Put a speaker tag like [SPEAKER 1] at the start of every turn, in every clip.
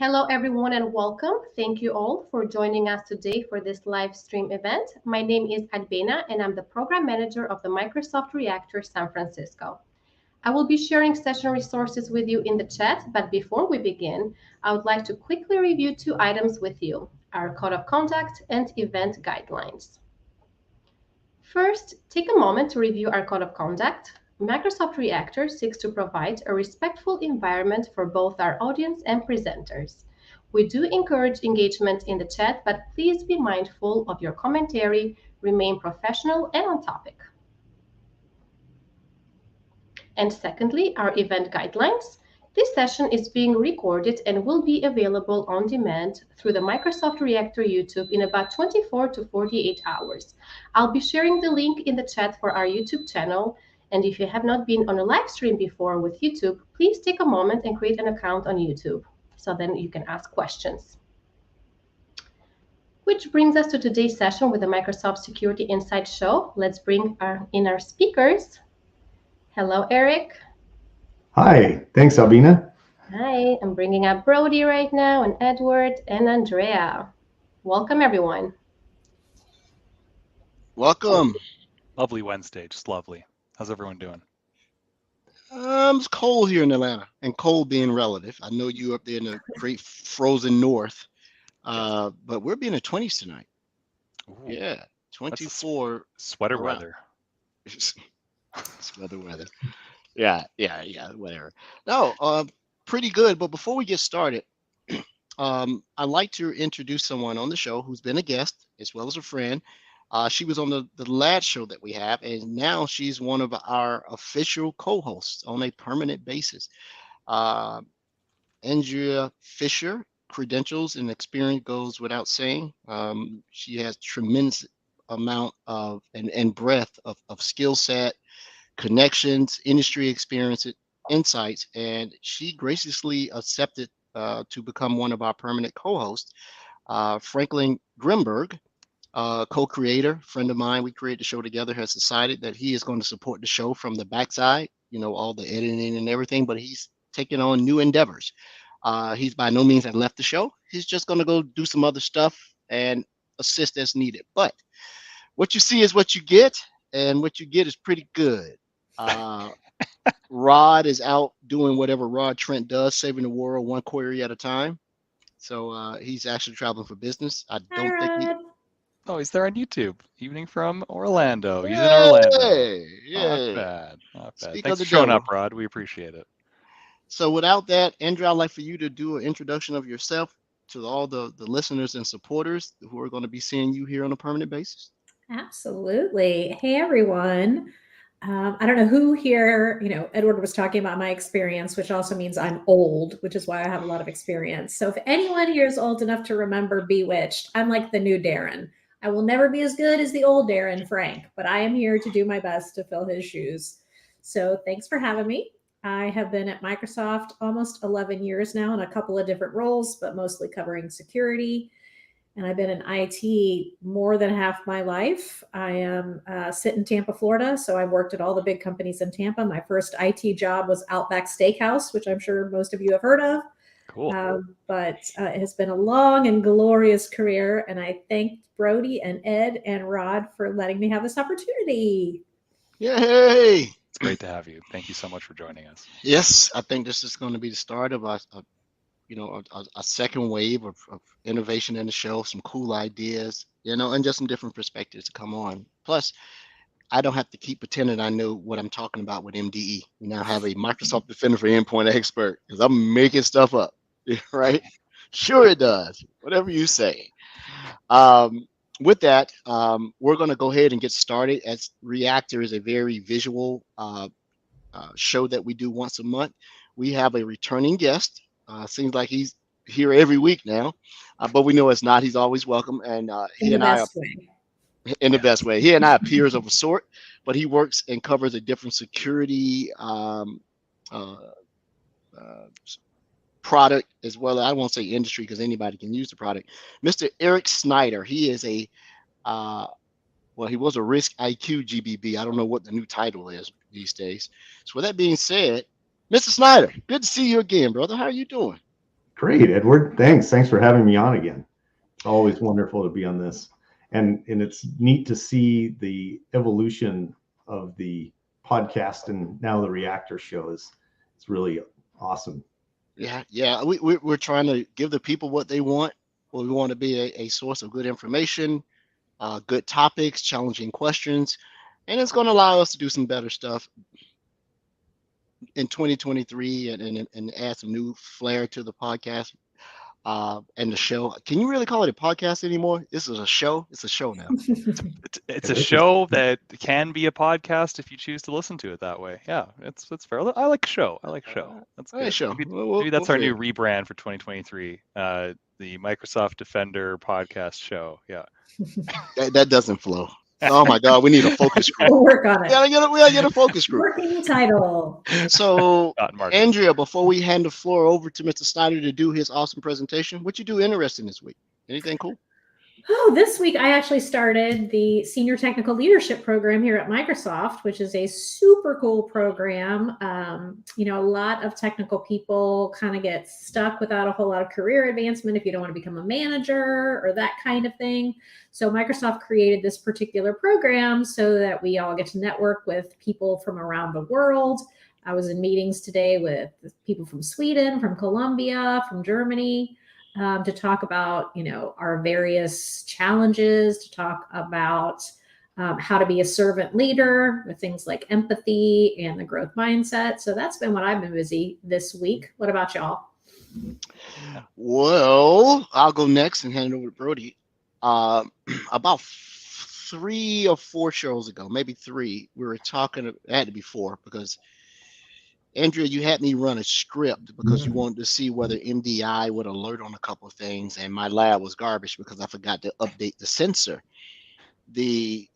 [SPEAKER 1] Hello, everyone, and welcome. Thank you all for joining us today for this live stream event. My name is Albena, and I'm the Program Manager of the Microsoft Reactor San Francisco. I will be sharing session resources with you in the chat, but before we begin, I would like to quickly review two items with you, our Code of Conduct and event guidelines. First, take a moment to review our Code of Conduct. Microsoft Reactor seeks to provide a respectful environment for both our audience and presenters. We do encourage engagement in the chat, but please be mindful of your commentary, remain professional and on topic. And secondly, our event guidelines. This session is being recorded and will be available on demand through the Microsoft Reactor YouTube in about 24 to 48 hours. I'll be sharing the link in the chat for our YouTube channel. And if you have not been on a live stream before with YouTube, please take a moment and create an account on YouTube, so then you can ask questions. Which brings us to today's session with the Microsoft Security Insight Show. Let's bring in our speakers. Hello, Eric.
[SPEAKER 2] Hi, thanks, Albena.
[SPEAKER 1] Hi, I'm bringing up Brodie right now, and Edward and Andrea. Welcome, everyone.
[SPEAKER 3] Welcome.
[SPEAKER 4] Lovely Wednesday, just lovely. How's everyone doing?
[SPEAKER 3] It's cold here in Atlanta, and cold being relative. I know you up there in the great frozen north, but we're being in the 20s tonight.
[SPEAKER 4] Ooh,
[SPEAKER 3] yeah, 24.
[SPEAKER 4] Sweater
[SPEAKER 3] around.
[SPEAKER 4] weather.
[SPEAKER 3] Sweater weather. Yeah, whatever. No, pretty good. But before we get started, I'd like to introduce someone on the show who's been a guest as well as a friend. She was on the last show that we have, and now she's one of our official co-hosts on a permanent basis. Andrea Fisher, credentials and experience goes without saying. She has tremendous amount of and breadth of skill set, connections, industry experience, insights, and she graciously accepted to become one of our permanent co-hosts. Franklin Grimberg, co-creator, friend of mine, we created the show together, has decided that he is going to support the show from the backside, all the editing and everything, but he's taking on new endeavors. He's by no means has left the show. He's just going to go do some other stuff and assist as needed. But what you see is what you get, and what you get is pretty good. Rod is out doing whatever Rod Trent does, saving the world one query at a time. So he's actually traveling for business. I don't think
[SPEAKER 4] Oh, he's there on YouTube. Evening from Orlando. He's in Orlando.
[SPEAKER 3] Yeah.
[SPEAKER 4] Not bad.
[SPEAKER 3] Speak
[SPEAKER 4] Thanks
[SPEAKER 3] of the
[SPEAKER 4] for showing
[SPEAKER 3] devil.
[SPEAKER 4] up, Rod. We appreciate it.
[SPEAKER 3] So without that, Andrea, I'd like for you to do an introduction of yourself to all the listeners and supporters who are going to be seeing you here on a permanent basis.
[SPEAKER 5] Absolutely. Hey, everyone. I don't know who here, Edward was talking about my experience, which also means I'm old, which is why I have a lot of experience. So if anyone here is old enough to remember Bewitched, I'm like the new Darren. I will never be as good as the old Darren Frank, but I am here to do my best to fill his shoes. So thanks for having me. I have been at Microsoft almost 11 years now in a couple of different roles, but mostly covering security. And I've been in IT more than half my life. I am sit in Tampa, Florida. So I worked at all the big companies in Tampa. My first IT job was Outback Steakhouse, which I'm sure most of you have heard of.
[SPEAKER 4] Cool.
[SPEAKER 5] But it has been a long and glorious career. And I thank Brodie and Ed and Rod for letting me have this opportunity.
[SPEAKER 3] Yay!
[SPEAKER 4] It's great to have you. Thank you so much for joining us.
[SPEAKER 3] Yes, I think this is going to be the start of a second wave of innovation in the show, some cool ideas, and just some different perspectives to come on. Plus, I don't have to keep pretending I know what I'm talking about with MDE. We now have a Microsoft Defender for Endpoint expert because I'm making stuff up, right? Sure it does, whatever you say. With that, we're going to go ahead and get started. As Reactor is a very visual show that we do once a month. We have a returning guest. Seems like he's here every week now, but we know it's not. He's always welcome, and he and I are in the best way. He and I are peers of a sort, but he works and covers a different security product as well. I won't say industry because anybody can use the product. Mr. Eric Snyder. He is he was a Risk IQ GBB. I don't know what the new title is these days. So with that being said, Mr. Snyder, good to see you again, brother. How are you doing?
[SPEAKER 2] Great, Edward. Thanks for having me on again. Always wonderful to be on this. And it's neat to see the evolution of the podcast and now the Reactor show it's really awesome.
[SPEAKER 3] Yeah. We're trying to give the people what they want. Well, we want to be a source of good information, good topics, challenging questions, and it's going to allow us to do some better stuff in 2023 and add some new flair to the podcast and the show. Can you really call it a podcast anymore? This is a show. It's a show now.
[SPEAKER 4] It's a show that can be a podcast if you choose to listen to it that way. Yeah, it's fair. I like show. That's good.
[SPEAKER 3] Right, show.
[SPEAKER 4] Maybe that's our new rebrand for 2023. The Microsoft Defender podcast show. Yeah.
[SPEAKER 3] That doesn't flow. Oh my God, we need a focus group.
[SPEAKER 5] We'll work on it.
[SPEAKER 3] We gotta get a focus group.
[SPEAKER 5] Working title.
[SPEAKER 3] So, Andrea, before we hand the floor over to Mr. Snyder to do his awesome presentation, what you do interesting this week? Anything cool?
[SPEAKER 5] Oh, this week I actually started the Senior Technical Leadership Program here at Microsoft, which is a super cool program. A lot of technical people kind of get stuck without a whole lot of career advancement if you don't want to become a manager or that kind of thing. So Microsoft created this particular program so that we all get to network with people from around the world. I was in meetings today with people from Sweden, from Colombia, from Germany, to talk about, our various challenges, to talk about how to be a servant leader with things like empathy and the growth mindset. So that's been what I've been busy this week. What about y'all?
[SPEAKER 3] Well, I'll go next and hand it over to Brodie. About 3 or 4 shows ago, maybe 3, we were talking, it had to be 4, because Andrea, you had me run a script because you wanted to see whether MDI would alert on a couple of things, and my lab was garbage because I forgot to update the sensor. The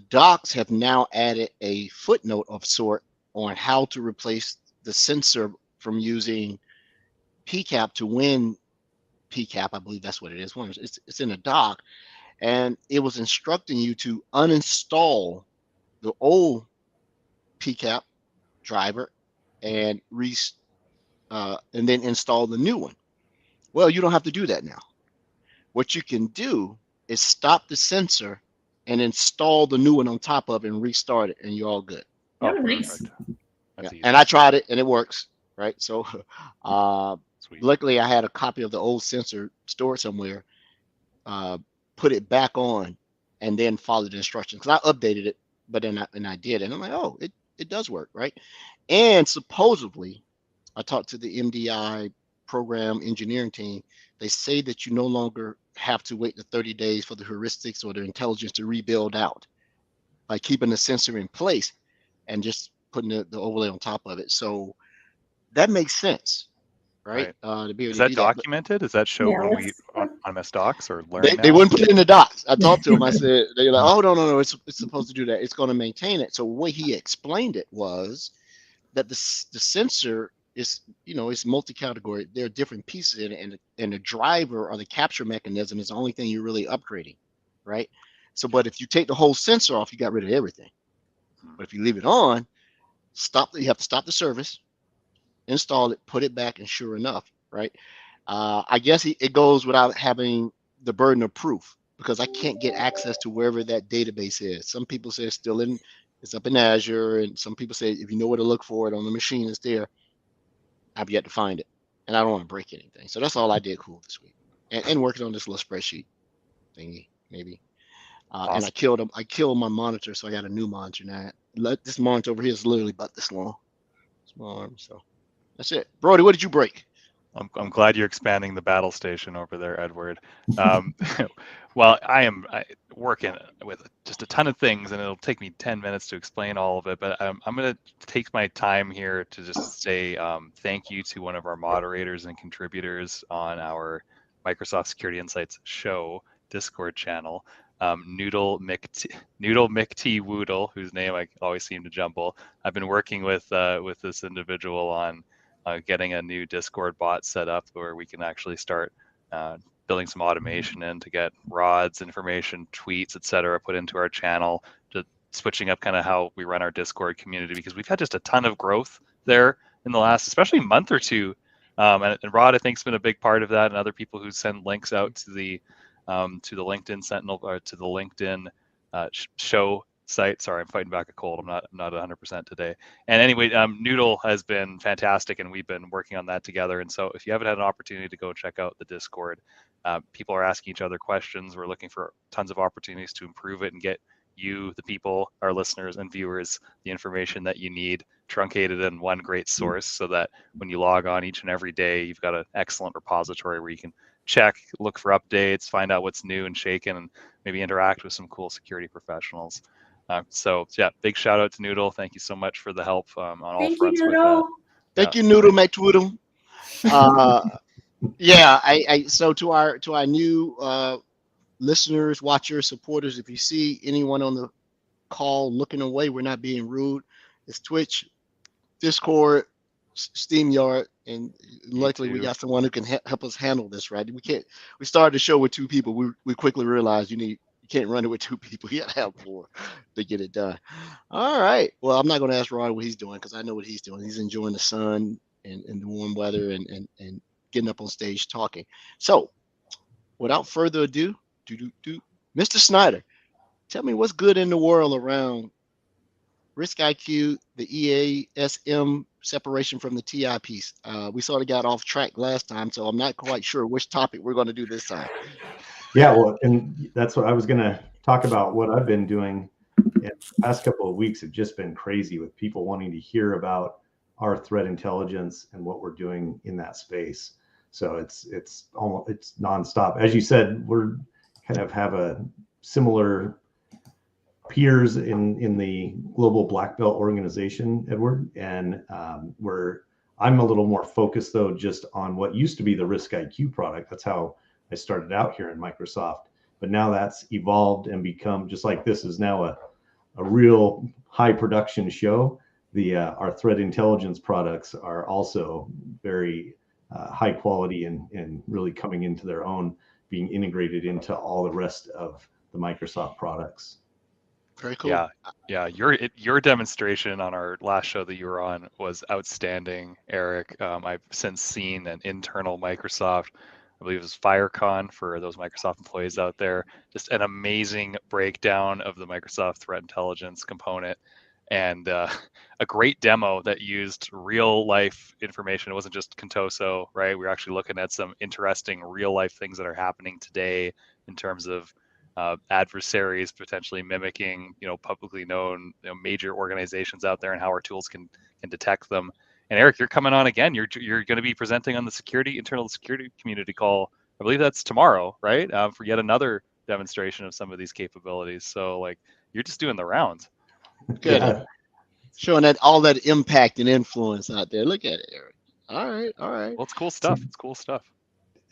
[SPEAKER 3] docs have now added a footnote of sort on how to replace the sensor from using PCAP to win PCAP. I believe that's what it is. It's in a doc, and it was instructing you to uninstall the old PCAP driver and then install the new one. Well, you don't have to do that now. What you can do is stop the sensor and install the new one on top of it and restart it, and you're all good.
[SPEAKER 5] Oh, nice.
[SPEAKER 3] Yeah. And I tried it and it works, right? So luckily I had a copy of the old sensor stored somewhere, put it back on, and then followed the instructions, because I updated it, but then I did, and I'm like, oh, it does work, right? And supposedly, I talked to the MDI program engineering team. They say that you no longer have to wait the 30 days for the heuristics or the intelligence to rebuild out by keeping the sensor in place and just putting the overlay on top of it. So that makes sense, right? To be able
[SPEAKER 4] Is
[SPEAKER 3] to
[SPEAKER 4] that
[SPEAKER 3] do
[SPEAKER 4] documented? Does that show when we on MS Docs or learn?
[SPEAKER 3] They wouldn't put it in the docs. I talked to them. I said, they're like, oh, no, it's supposed to do that. It's going to maintain it. So the way he explained it was that the sensor is, it's multi-category. There are different pieces in it, and the driver or the capture mechanism is the only thing you're really upgrading, right? So, but if you take the whole sensor off, you got rid of everything. But if you leave it on, you have to stop the service, install it, put it back, and sure enough, right? I guess it goes without having the burden of proof, because I can't get access to wherever that database is. Some people say it's up in Azure, and some people say if you know where to look for it on the machine, it's there. I've yet to find it, and I don't want to break anything. So that's all I did cool this week, and working on this little spreadsheet thingy maybe. Awesome. And I killed my monitor, so I got a new monitor now. This monitor over here is literally about this long. Small arm, so that's it. Brodie, what did you break?
[SPEAKER 4] I'm glad you're expanding the battle station over there, Edward. Well, I am working with just a ton of things, and it'll take me 10 minutes to explain all of it. But I'm going to take my time here to just say thank you to one of our moderators and contributors on our Microsoft Security Insights show Discord channel, Noodle McT Woodle, whose name I always seem to jumble. I've been working with this individual on getting a new Discord bot set up where we can actually start building some automation in to get rods, information, tweets, etc. put into our channel, just switching up kind of how we run our Discord community, because we've had just a ton of growth there in the last, especially month or two. And Rod, I think, has been a big part of that, and other people who send links out to the LinkedIn Sentinel or to the LinkedIn show site. Sorry, I'm fighting back a cold. I'm not 100% today. And anyway, Noodle has been fantastic, and we've been working on that together. And so if you haven't had an opportunity to go check out the Discord, people are asking each other questions. We're looking for tons of opportunities to improve it and get you, the people, our listeners and viewers, the information that you need truncated in one great source, so that when you log on each and every day, you've got an excellent repository where you can check, look for updates, find out what's new and shaken, and maybe interact with some cool security professionals. So yeah, big shout out to Noodle. Thank you so much for the help on all
[SPEAKER 5] Thank
[SPEAKER 4] fronts
[SPEAKER 5] you,
[SPEAKER 4] with that.
[SPEAKER 5] Noodle.
[SPEAKER 3] Thank you, Noodle McTwoodle. Yeah, so to our new listeners, watchers, supporters, if you see anyone on the call looking away, we're not being rude. It's Twitch, Discord, StreamYard, and luckily we got someone who can help us handle this, right? We started the show with 2 people. We quickly realized you can't run it with 2 people. You gotta have 4 to get it done. All right. Well, I'm not gonna ask Rod what he's doing, because I know what he's doing. He's enjoying the sun and the warm weather and getting up on stage talking. So without further ado, Mr. Snyder, tell me what's good in the world around Risk IQ, the EASM separation from the TI piece. We sort of got off track last time, so I'm not quite sure which topic we're going to do this time.
[SPEAKER 2] Yeah, well, and that's what I was going to talk about. What I've been doing in the past couple of weeks have just been crazy, with people wanting to hear about our threat intelligence and what we're doing in that space. So it's nonstop. As you said, we're kind of have a similar peers in the global black belt organization, Edward, and I'm a little more focused though just on what used to be the Risk IQ product. That's how I started out here in Microsoft, but now that's evolved and become, just like this is now a real high production show. Our threat intelligence products are also very high quality and really coming into their own, being integrated into all the rest of the Microsoft products.
[SPEAKER 3] Very cool.
[SPEAKER 4] Yeah. Your demonstration on our last show that you were on was outstanding, Eric. I've since seen an internal Microsoft, I believe it was FireCon for those Microsoft employees out there, just an amazing breakdown of the Microsoft threat intelligence component, and a great demo that used real life information. It wasn't just Contoso, right? We were actually looking at some interesting real life things that are happening today in terms of adversaries potentially mimicking, publicly known, major organizations out there, and how our tools can detect them. And Eric, you're coming on again. You're going to be presenting on the internal security community call. I believe that's tomorrow, right? For yet another demonstration of some of these capabilities. So you're just doing the rounds.
[SPEAKER 3] Good.
[SPEAKER 2] Yeah.
[SPEAKER 3] Showing that all that impact and influence out there. Look at it, Eric. All right.
[SPEAKER 4] Well, it's cool stuff. It's cool stuff.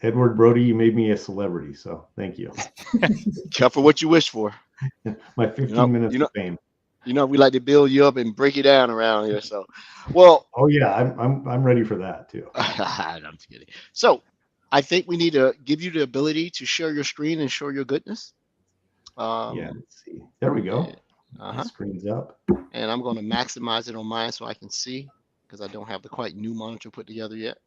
[SPEAKER 2] Edward, Brodie, you made me a celebrity, so thank you.
[SPEAKER 3] Careful what you wish for.
[SPEAKER 2] My 15 minutes of fame.
[SPEAKER 3] We like to build you up and break you down around here. So, well.
[SPEAKER 2] Oh yeah, I'm ready for that too.
[SPEAKER 3] I'm just kidding. So, I think we need to give you the ability to share your screen and show your goodness.
[SPEAKER 2] Yeah. Let's see. There we go.
[SPEAKER 3] Uh-huh.
[SPEAKER 2] Screen's up.
[SPEAKER 3] And I'm going to maximize it on mine so I can see, because I don't have the quite new monitor put together yet.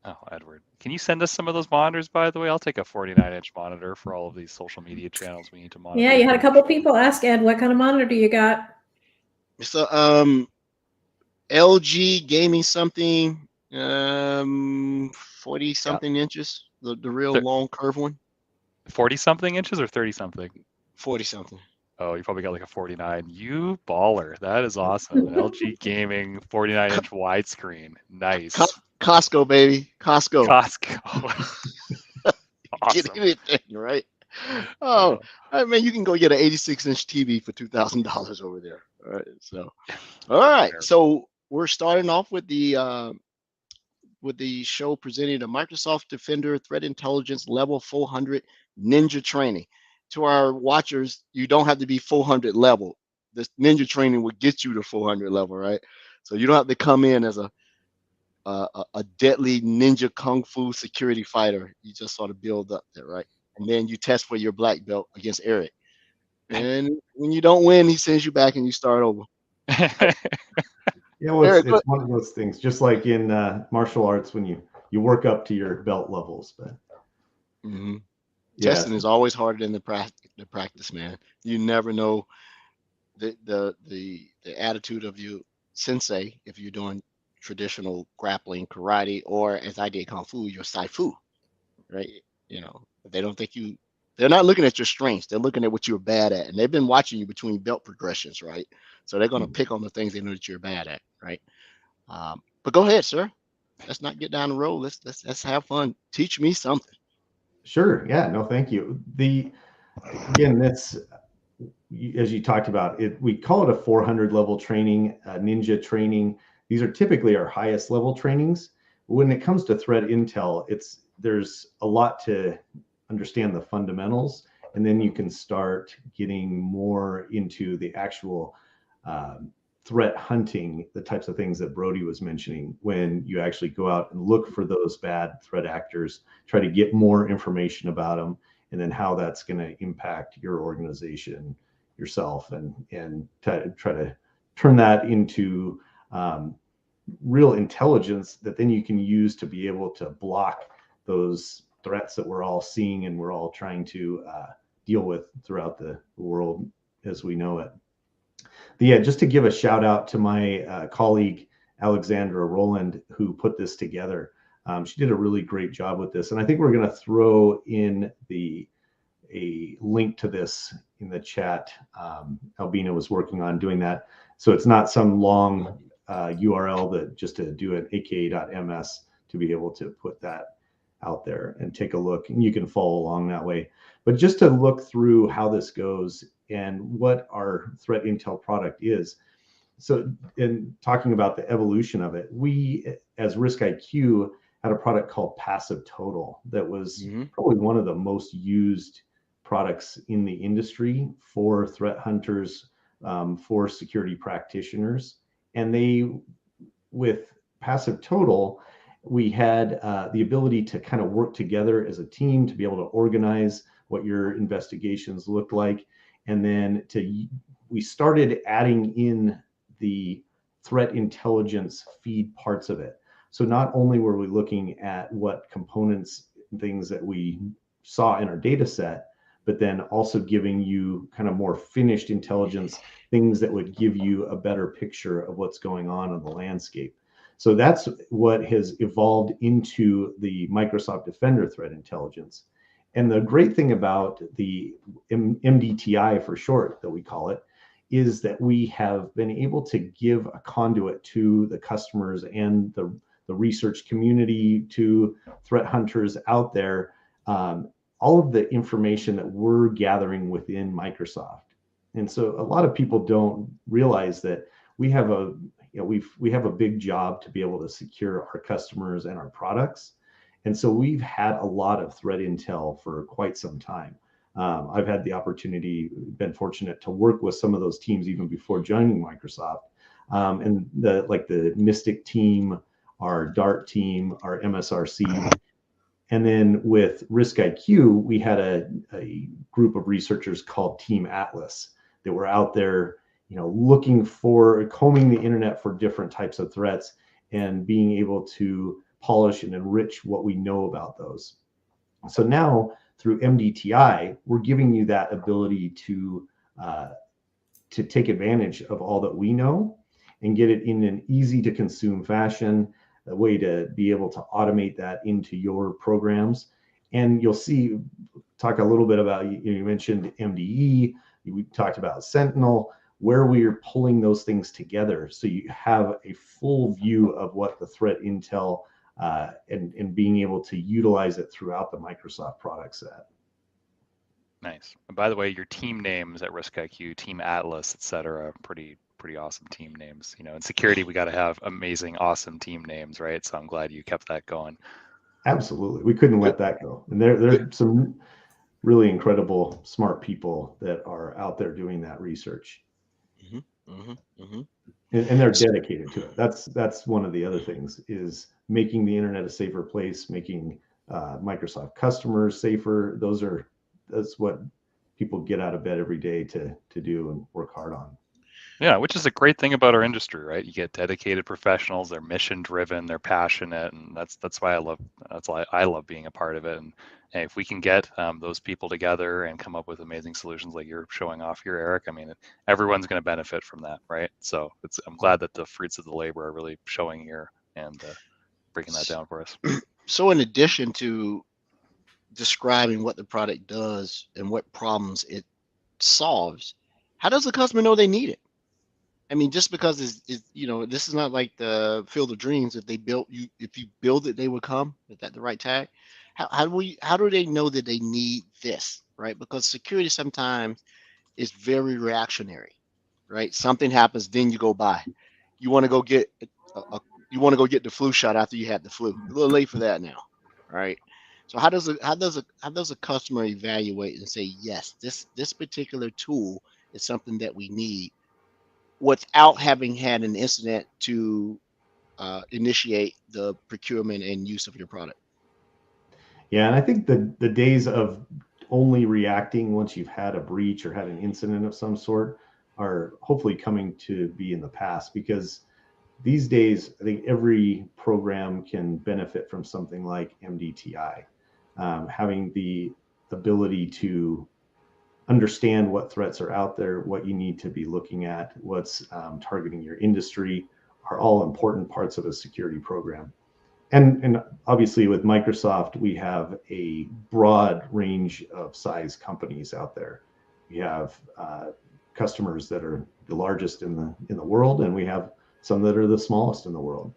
[SPEAKER 4] Oh, Edward, can you send us some of those monitors, by the way? I'll take a 49-inch monitor for all of these social media channels we need to monitor.
[SPEAKER 5] Yeah, you had a couple people ask, Ed, what kind of monitor do you got?
[SPEAKER 3] So, LG gaming something, 40 something inches, the real long curve one.
[SPEAKER 4] 40 something inches or 30 something?
[SPEAKER 3] 40 something.
[SPEAKER 4] Oh, you probably got like a 49. You baller. That is awesome. LG gaming 49-inch widescreen. Nice.
[SPEAKER 3] Costco, baby. Costco.
[SPEAKER 4] Awesome.
[SPEAKER 3] Get anything, right? Oh, I mean, you can go get an 86-inch TV for $2,000 over there. All right. So, all right. So we're starting off with the show presenting the Microsoft Defender Threat Intelligence Level 400 Ninja Training. To our watchers, you don't have to be 400 level. This ninja training will get you to 400 level, right? So you don't have to come in as a deadly ninja kung fu security fighter. You just sort of build up there, right? And then you test for your black belt against Eric. And when you don't win, he sends you back and you start over.
[SPEAKER 2] Yeah, well, it's one of those things, just like in martial arts, when you you work up to your belt levels. But
[SPEAKER 3] testing is always harder than the practice, man. You never know the attitude of your sensei if you're doing traditional grappling, karate, or as I did kung fu, your saifu, right? You know, they don't think they're not looking at your strengths. They're looking at what you're bad at, and they've been watching you between belt progressions, right? So they're going to pick on the things they know that you're bad at, right? But go ahead, sir. Let's not get down the road. Let's have fun. Teach me something.
[SPEAKER 2] Sure. Yeah. No, thank you. Again, that's, as you talked about it, we call it a 400 level training, ninja training. These are typically our highest level trainings. When it comes to threat intel, there's a lot to understand the fundamentals, and then you can start getting more into the actual threat hunting, the types of things that Brodie was mentioning, when you actually go out and look for those bad threat actors, try to get more information about them, and then how that's going to impact your organization, yourself, and try to turn that into real intelligence that then you can use to be able to block those threats that we're all seeing and we're all trying to deal with throughout the world as we know it. But yeah, just to give a shout out to my colleague, Alexandra Rowland, who put this together. She did a really great job with this. And I think we're going to throw in a link to this in the chat. Albina was working on doing that. So it's not some long URL that just to do it, aka.ms, to be able to put that out there and take a look, and you can follow along that way. But just to look through how this goes and what our threat intel product is. So in talking about the evolution of it, we as Risk IQ had a product called Passive Total that was probably one of the most used products in the industry for threat hunters, for security practitioners. And with Passive Total, we had the ability to kind of work together as a team to be able to organize what your investigations looked like. And then we started adding in the threat intelligence feed parts of it. So not only were we looking at what components, things that we saw in our data set, but then also giving you kind of more finished intelligence, things that would give you a better picture of what's going on in the landscape. So that's what has evolved into the Microsoft Defender Threat Intelligence. And the great thing about the MDTI for short, that we call it, is that we have been able to give a conduit to the customers and the research community, to threat hunters out there, all of the information that we're gathering within Microsoft. And so a lot of people don't realize that we have we have a big job to be able to secure our customers and our products. And so we've had a lot of threat intel for quite some time. I've had the opportunity, been fortunate to work with some of those teams even before joining Microsoft. And the Mystic team, our DART team, our MSRC. And then with Risk IQ, we had a group of researchers called Team Atlas that were out there, looking for, combing the internet for different types of threats and being able to polish and enrich what we know about those. So now through MDTI, we're giving you that ability to take advantage of all that we know and get it in an easy to consume fashion, a way to be able to automate that into your programs. And you'll see, talk a little bit about, you mentioned MDE, we talked about Sentinel, where we're pulling those things together. So you have a full view of what the threat intel and being able to utilize it throughout the Microsoft product set.
[SPEAKER 4] Nice. And by the way, your team names at Risk IQ, Team Atlas, et cetera, pretty awesome team names. In security, we got to have amazing, awesome team names, right? So I'm glad you kept that going.
[SPEAKER 2] Absolutely. We couldn't let that go. And there are some really incredible, smart people that are out there doing that research. And they're dedicated to it. That's one of the other things, is making the internet a safer place, making Microsoft customers safer. That's what people get out of bed every day to do and work hard on.
[SPEAKER 4] Yeah, which is a great thing about our industry, right? You get dedicated professionals, they're mission driven, they're passionate, and that's why I love being a part of it. And hey, if we can get those people together and come up with amazing solutions like you're showing off here, Eric, I mean, everyone's going to benefit from that, right? So I'm glad that the fruits of the labor are really showing here and breaking that down for us.
[SPEAKER 3] So in addition to describing what the product does and what problems it solves, how does the customer know they need it? I mean, just because it's this is not like the Field of Dreams. If you build it, they will come. Is that the right tag? How do they know that they need this, right? Because security sometimes is very reactionary, right? Something happens, then you go buy. You want to go get the flu shot after you had the flu. A little late for that now, right? So how does a customer evaluate and say, yes, this particular tool is something that we need, without having had an incident to initiate the procurement and use of your product?
[SPEAKER 2] Yeah, and I think the days of only reacting once you've had a breach or had an incident of some sort are hopefully coming to be in the past, because these days I think every program can benefit from something like MDTI, having the ability to understand what threats are out there, what you need to be looking at, what's targeting your industry, are all important parts of a security program. And obviously with Microsoft, we have a broad range of size companies out there. We have customers that are the largest in the world, and we have some that are the smallest in the world.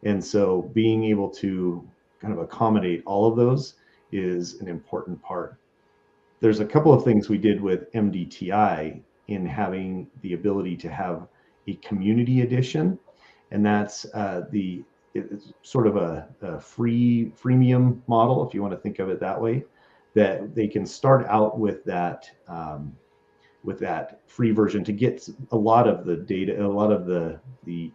[SPEAKER 2] And so being able to kind of accommodate all of those is an important part. There's a couple of things we did with MDTI in having the ability to have a community edition, and that's it's sort of a freemium model, if you want to think of it that way, that they can start out with that free version to get a lot of the data, a lot of the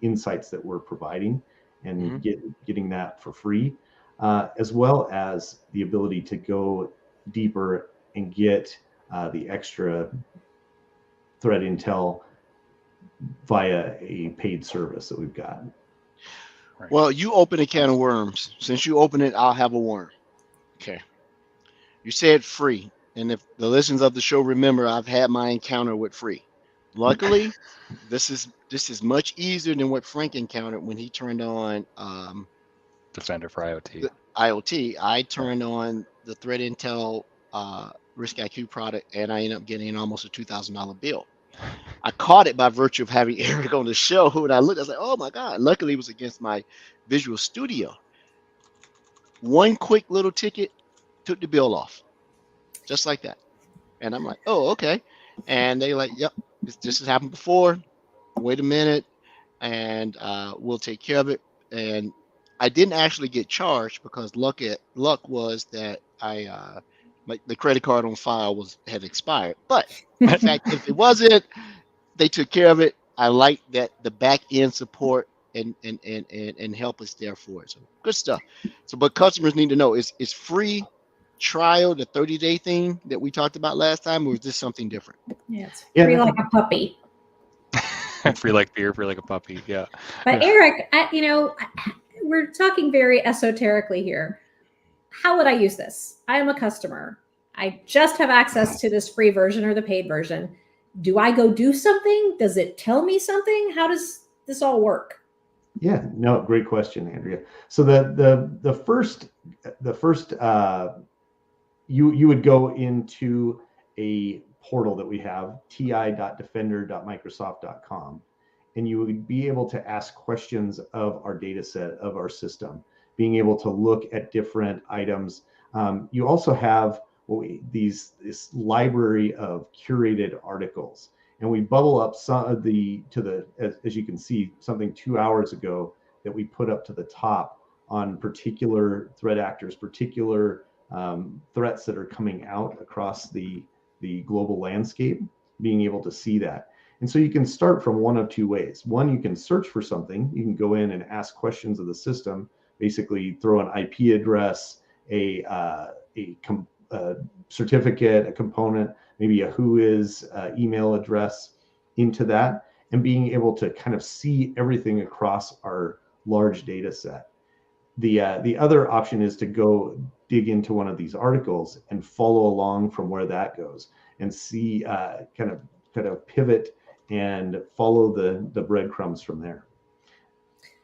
[SPEAKER 2] insights that we're providing, and getting that for free, as well as the ability to go deeper and get the extra threat intel via a paid service that we've got.
[SPEAKER 4] Right.
[SPEAKER 3] Well, you open a can of worms. Since you open it, I'll have a worm. Okay. You said free. And if the listeners of the show remember, I've had my encounter with free. Luckily, this is much easier than what Frank encountered when he turned on
[SPEAKER 4] Defender for IoT.
[SPEAKER 3] IoT. I turned on the Threat Intel Risk IQ product, and I ended up getting almost a $2,000 bill. I caught it by virtue of having Eric on the show. When I looked, I was like, oh my God. Luckily, it was against my Visual Studio. One quick little ticket took the bill off. Just like that. And I'm like, oh, okay. And they like, yep, this has happened before. Wait a minute, and we'll take care of it. And I didn't actually get charged because luck was that the credit card on file had expired. But in fact, if it wasn't, they took care of it. I like that the back end support and help is there for it. So good stuff. So, but customers need to know, is free trial the 30-day thing that we talked about last time, or is this something different?
[SPEAKER 5] Yeah, it's free like a puppy.
[SPEAKER 4] Free like beer, free like a puppy. Yeah.
[SPEAKER 5] But Eric, we're talking very esoterically here. How would I use this? I am a customer. I just have access to this free version or the paid version. Do I go do something? Does it tell me something? How does this all work?
[SPEAKER 2] Yeah, no, great question, Andrea. So the first you would go into a portal that we have, ti.defender.microsoft.com, and you would be able to ask questions of our data set, of our system, being able to look at different items. You also have this library of curated articles, and we bubble up some of as you can see, something 2 hours ago that we put up to the top on particular threat actors, particular threats that are coming out across the global landscape, being able to see that. And so you can start from one of two ways. One, you can search for something. You can go in and ask questions of the system, basically throw an IP address, a certificate, a component, maybe a whois email address into that. and being able to kind of see everything across our large data set. The other option is to go dig into one of these articles and follow along from where that goes and see kind of pivot and follow the breadcrumbs from there.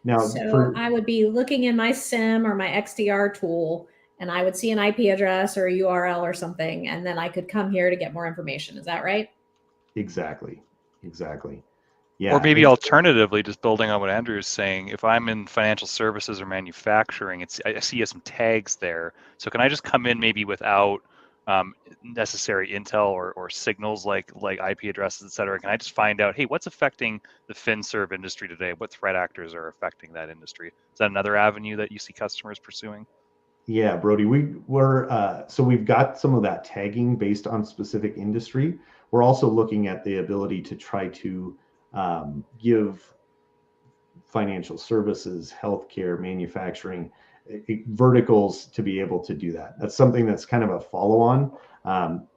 [SPEAKER 2] Now,
[SPEAKER 5] so I would be looking in my SIM or my XDR tool, and I would see an IP address or a URL or something, and then I could come here to get more information. Is that right?
[SPEAKER 2] Exactly. Yeah.
[SPEAKER 4] Or maybe alternatively, just building on what Andrew is saying, if I'm in financial services or manufacturing, I see some tags there. So can I just come in maybe without necessary intel or signals like IP addresses, et cetera? Can I just find out, hey, what's affecting the FinServ industry today? What threat actors are affecting that industry? Is that another avenue that you see customers pursuing?
[SPEAKER 2] Yeah, Brodie, so we've got some of that tagging based on specific industry. We're also looking at the ability to try to give financial services, healthcare, manufacturing verticals to be able to do that. That's something that's kind of a follow-on,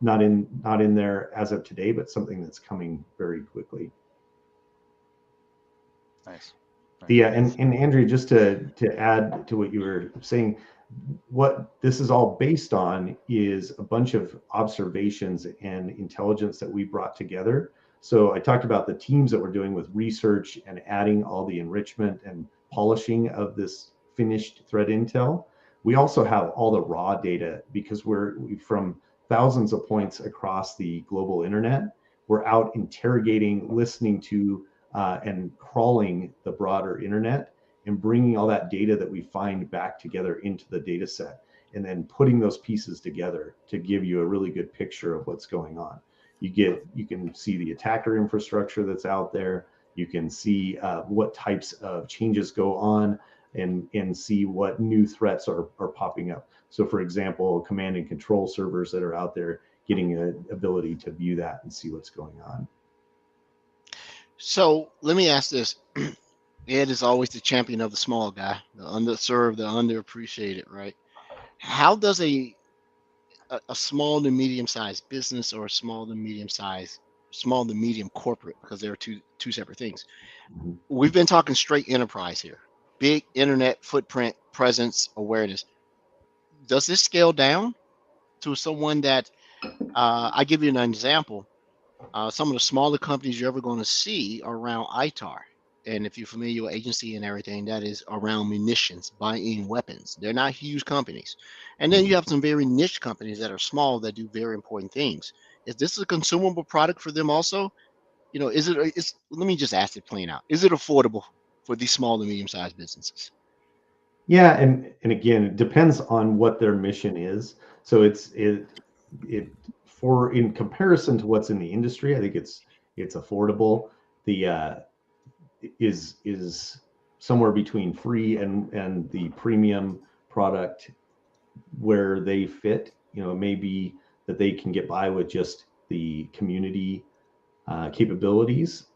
[SPEAKER 2] not in there as of today, but something that's coming very quickly.
[SPEAKER 4] Nice.
[SPEAKER 2] Yeah, and Andrew, just to add to what you were saying, what this is all based on is a bunch of observations and intelligence that we brought together. So I talked about the teams that we're doing with research and adding all the enrichment and polishing of this finished threat intel. We also have all the raw data because we're from thousands of points across the global internet. We're out interrogating, listening to, and crawling the broader internet and bringing all that data that we find back together into the data set, and then putting those pieces together to give you a really good picture of what's going on. You can see the attacker infrastructure that's out there. You can see what types of changes go on and see what new threats are popping up. So for example, command and control servers that are out there, getting an ability to view that and see what's going on.
[SPEAKER 3] So let me ask this. Ed is always the champion of the small guy, the underserved, the underappreciated, right? How does a small to medium-sized business or a small to medium corporate, because there are two separate things.
[SPEAKER 2] Mm-hmm.
[SPEAKER 3] We've been talking straight enterprise here, big internet footprint, presence, awareness. Does this scale down to someone that, I give you an example. Some of the smaller companies you're ever going to see are around ITAR. And if you're familiar with agency and everything, that is around munitions, buying weapons. They're not huge companies. And then you have some very niche companies that are small that do very important things. Is this a consumable product for them also? You know, let me just ask it plain out. Is it affordable for these small to medium-sized businesses?
[SPEAKER 2] Yeah, and again, it depends on what their mission is. So for in comparison to what's in the industry, I think it's affordable. The is somewhere between free and the premium product where they fit. You know, it may be that they can get by with just the community capabilities,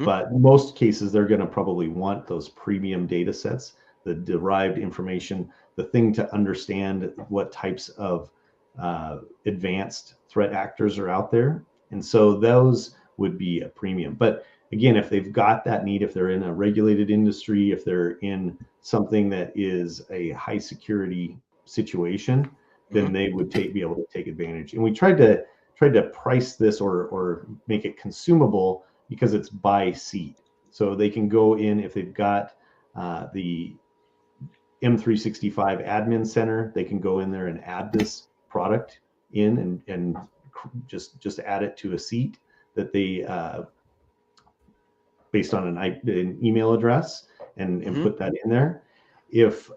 [SPEAKER 2] but in most cases they're going to probably want those premium data sets, the derived information, the thing to understand what types of advanced threat actors are out there. And so those would be a premium. But again, if they've got that need, if they're in a regulated industry, if they're in something that is a high security situation, then they would be able to take advantage. And we tried to price this or make it consumable because it's by seat. So they can go in if they've got the M365 admin center, they can go in there and add this product in and just add it to a seat that they based on an email address and put that in there. If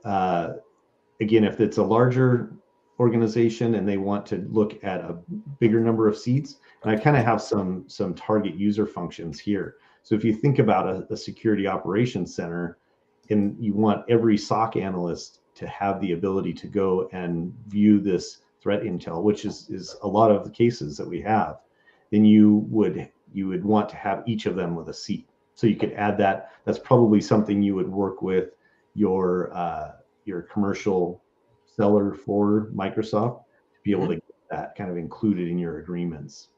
[SPEAKER 2] again, if it's a larger organization and they want to look at a bigger number of seats, and I kind of have some target user functions here. So if you think about a security operations center, and you want every SOC analyst to have the ability to go and view this threat intel, which is a lot of the cases that we have, then you would want to have each of them with a seat. So you could add that. That's probably something you would work with your commercial seller for Microsoft to be able to get that kind of included in your agreements.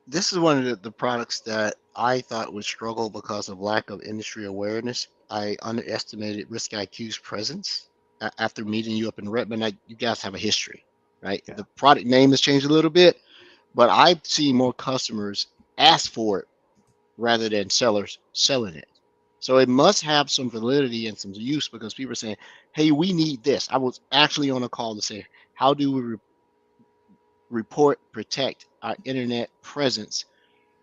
[SPEAKER 3] this is one of the products that I thought would struggle because of lack of industry awareness. I underestimated Risk IQ's presence after meeting you up in Redmond. You guys have a history, right?
[SPEAKER 2] Yeah.
[SPEAKER 3] The product name has changed a little bit, but I've seen more customers ask for it rather than sellers selling it. So it must have some validity and some use, because people are saying, hey, we need this. I was actually on a call to say, how do we report, protect our internet presence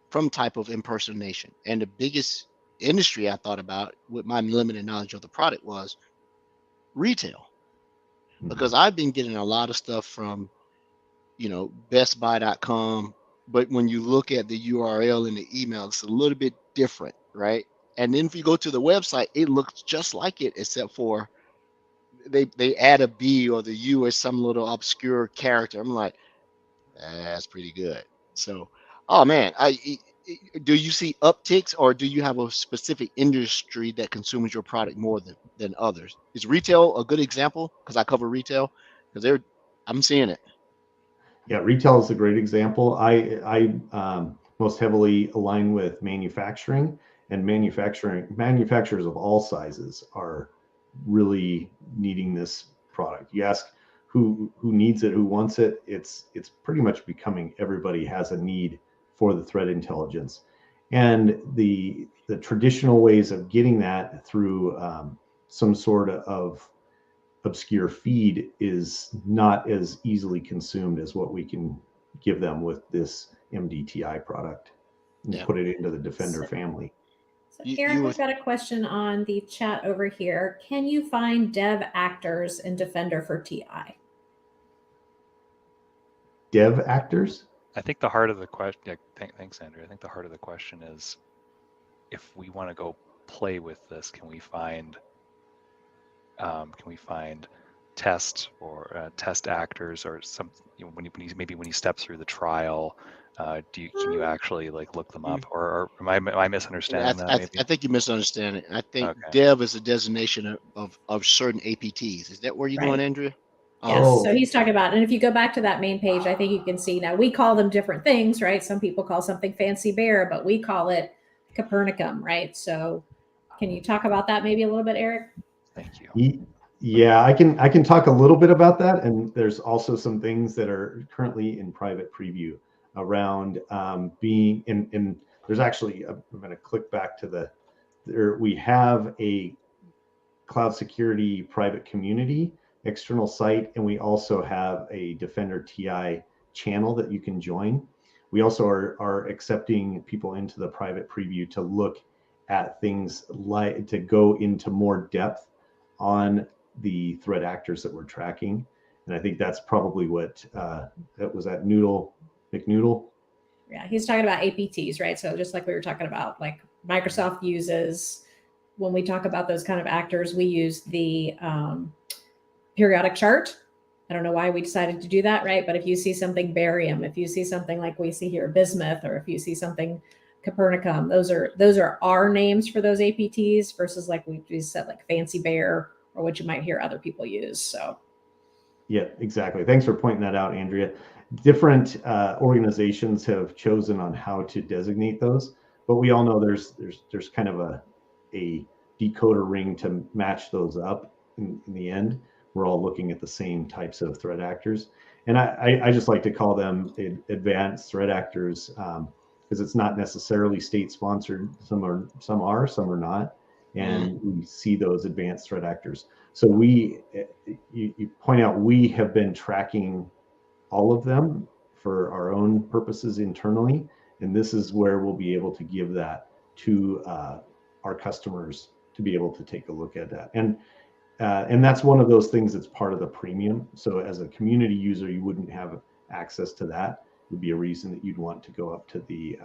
[SPEAKER 3] from type of impersonation? And the biggest industry I thought about with my limited knowledge of the product was retail, because I've been getting a lot of stuff from, bestbuy.com, but when you look at the URL in the email, it's a little bit different, right? And then if you go to the website, it looks just like it, except for they add a B or the U as some little obscure character. I'm like, that's pretty good. So, oh man, do you see upticks, or do you have a specific industry that consumes your product more than others? Is retail a good example? Because I cover retail, because I'm seeing it.
[SPEAKER 2] Yeah, retail is a great example. I most heavily align with manufacturing, and manufacturers of all sizes are really needing this product. You ask who needs it, who wants it. It's pretty much becoming everybody has a need for the threat intelligence, and the traditional ways of getting that through some sort of obscure feed is not as easily consumed as what we can give them with this MDTI product and
[SPEAKER 3] Yeah.
[SPEAKER 2] put it into the Defender family.
[SPEAKER 5] So Eric, we've got a question on the chat over here. Can you find dev actors in Defender for TI?
[SPEAKER 2] Dev actors?
[SPEAKER 4] I think the heart of the question, yeah, thanks, Andrew. I think the heart of the question is, if we want to go play with this, can we find test or test actors, or some, when he steps through the trial, can you actually look them up, or am I misunderstanding that? Maybe?
[SPEAKER 3] I think you misunderstand it. I think
[SPEAKER 4] Okay.
[SPEAKER 3] dev is a designation of certain APTs. Is that where you're going, Andrea?
[SPEAKER 5] Yes. So he's talking about, and if you go back to that main page, I think you can see now we call them different things, right? Some people call something Fancy Bear, but we call it Copernicum, right? So can you talk about that maybe a little bit, Eric?
[SPEAKER 4] Thank you.
[SPEAKER 2] Yeah, I can talk a little bit about that. And there's also some things that are currently in private preview around being in there's actually, I'm going to click back to we have a cloud security private community external site, and we also have a Defender TI channel that you can join. We also are accepting people into the private preview to look at things to go into more depth on the threat actors that we're tracking. And I think that's probably what that was at McNoodle.
[SPEAKER 5] Yeah, he's talking about APTs, right? So just like we were talking about, like Microsoft uses, when we talk about those kind of actors, we use the periodic chart. I don't know why we decided to do that, right? But if you see something barium, if you see something like we see here bismuth, or if you see something Copernicum, those are our names for those APTs, versus like we said, like Fancy Bear, or what you might hear other people use. So
[SPEAKER 2] yeah, exactly. Thanks for pointing that out, Andrea. Different organizations have chosen on how to designate those, but we all know there's kind of a decoder ring to match those up in the end. We're all looking at the same types of threat actors, and I just like to call them advanced threat actors, because it's not necessarily state sponsored. Some are, some are not, and we see those advanced threat actors. So you point out, we have been tracking all of them for our own purposes internally, and this is where we'll be able to give that to our customers to be able to take a look at that. And that's one of those things that's part of the premium. So as a community user, you wouldn't have access to that. It would be a reason that you'd want to go up to the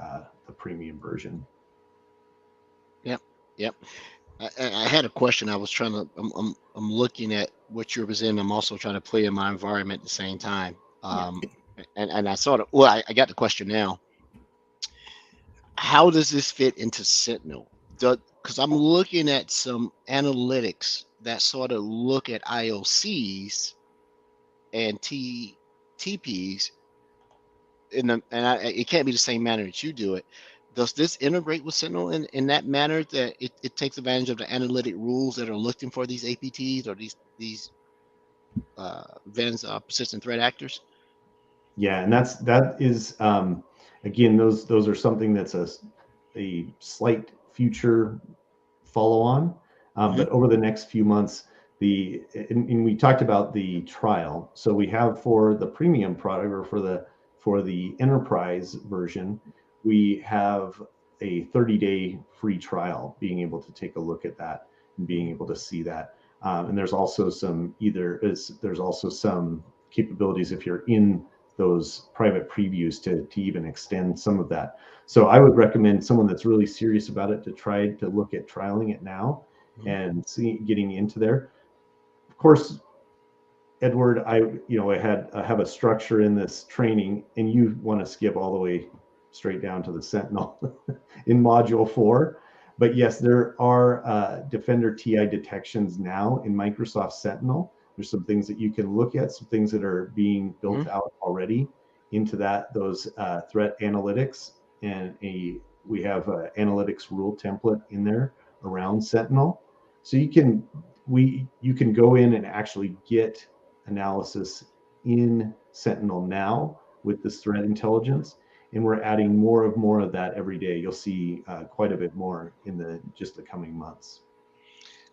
[SPEAKER 2] premium version.
[SPEAKER 3] Yep. I had a question. I was trying to. I'm looking at what you presenting. I'm also trying to play in my environment at the same time. And I sort of. Well, I got the question now. How does this fit into Sentinel? Because I'm looking at some analytics that sort of look at IOCs and TPs. it can't be the same manner that you do it. Does this integrate with Sentinel in that manner that it takes advantage of the analytic rules that are looking for these APTs or these VENS, persistent threat actors?
[SPEAKER 2] Yeah, and that is again, those are something that's a slight future follow on, but over the next few months, and we talked about the trial. So we have for the premium product, or for the enterprise version, we have a 30-day free trial, being able to take a look at that and being able to see that. And there's also some capabilities if you're in those private previews to even extend some of that. So I would recommend someone that's really serious about it to try to look at trialing it now and getting into there. Of course, Edward, I have a structure in this training, and you want to skip all the way straight down to the Sentinel in module 4. But yes, there are Defender TI detections now in Microsoft Sentinel. There's some things that you can look at, some things that are being built out already into those threat analytics, and we have an analytics rule template in there around Sentinel. So you can go in and actually get analysis in Sentinel now with this threat intelligence, and we're adding more of that every day. You'll see quite a bit more in just the coming months.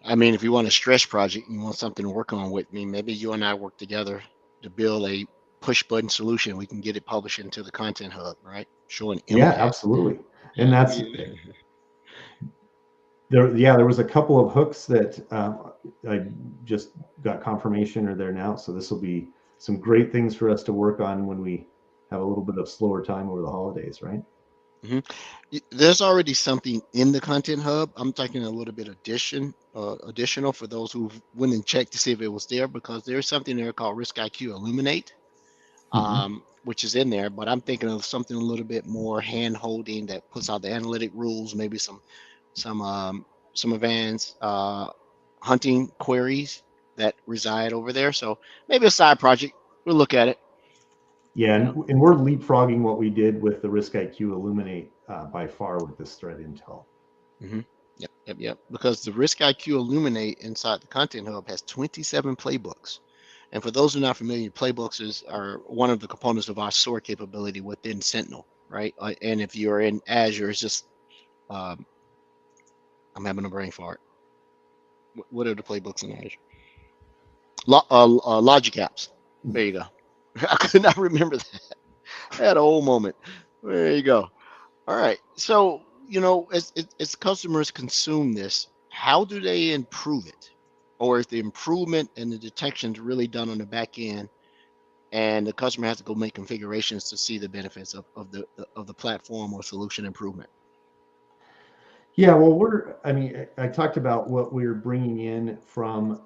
[SPEAKER 3] I mean, if you want a stretch project, you want something to work on with me, maybe you and I work together to build a push button solution. We can get it published into the Content Hub, right? Showing impact.
[SPEAKER 2] Yeah, absolutely. And that's there was a couple of hooks that I just got confirmation are there now. So this will be some great things for us to work on when we have a little bit of slower time over the holidays, right?
[SPEAKER 3] There's already something in the Content Hub. I'm talking a little bit additional for those who went and checked to see if it was there, because there's something there called Risk IQ Illuminate, which is in there. But I'm thinking of something a little bit more hand holding that puts out the analytic rules, maybe some advanced hunting queries that reside over there. So maybe a side project. We'll look at it.
[SPEAKER 2] Yeah, and we're leapfrogging what we did with the Risk IQ Illuminate by far with this threat intel.
[SPEAKER 3] Yep. Because the Risk IQ Illuminate inside the Content Hub has 27 playbooks. And for those who are not familiar, playbooks are one of the components of our SOAR capability within Sentinel, right? And if you're in Azure, it's just, I'm having a brain fart. What are the playbooks in Azure? Logic apps. There you go. I could not remember that. I had a whole moment. There you go. All right. So, as customers consume this, how do they improve it? Or is the improvement and the detections really done on the back end, and the customer has to go make configurations to see the benefits of the platform or solution improvement?
[SPEAKER 2] Yeah, well, I talked about what we're bringing in from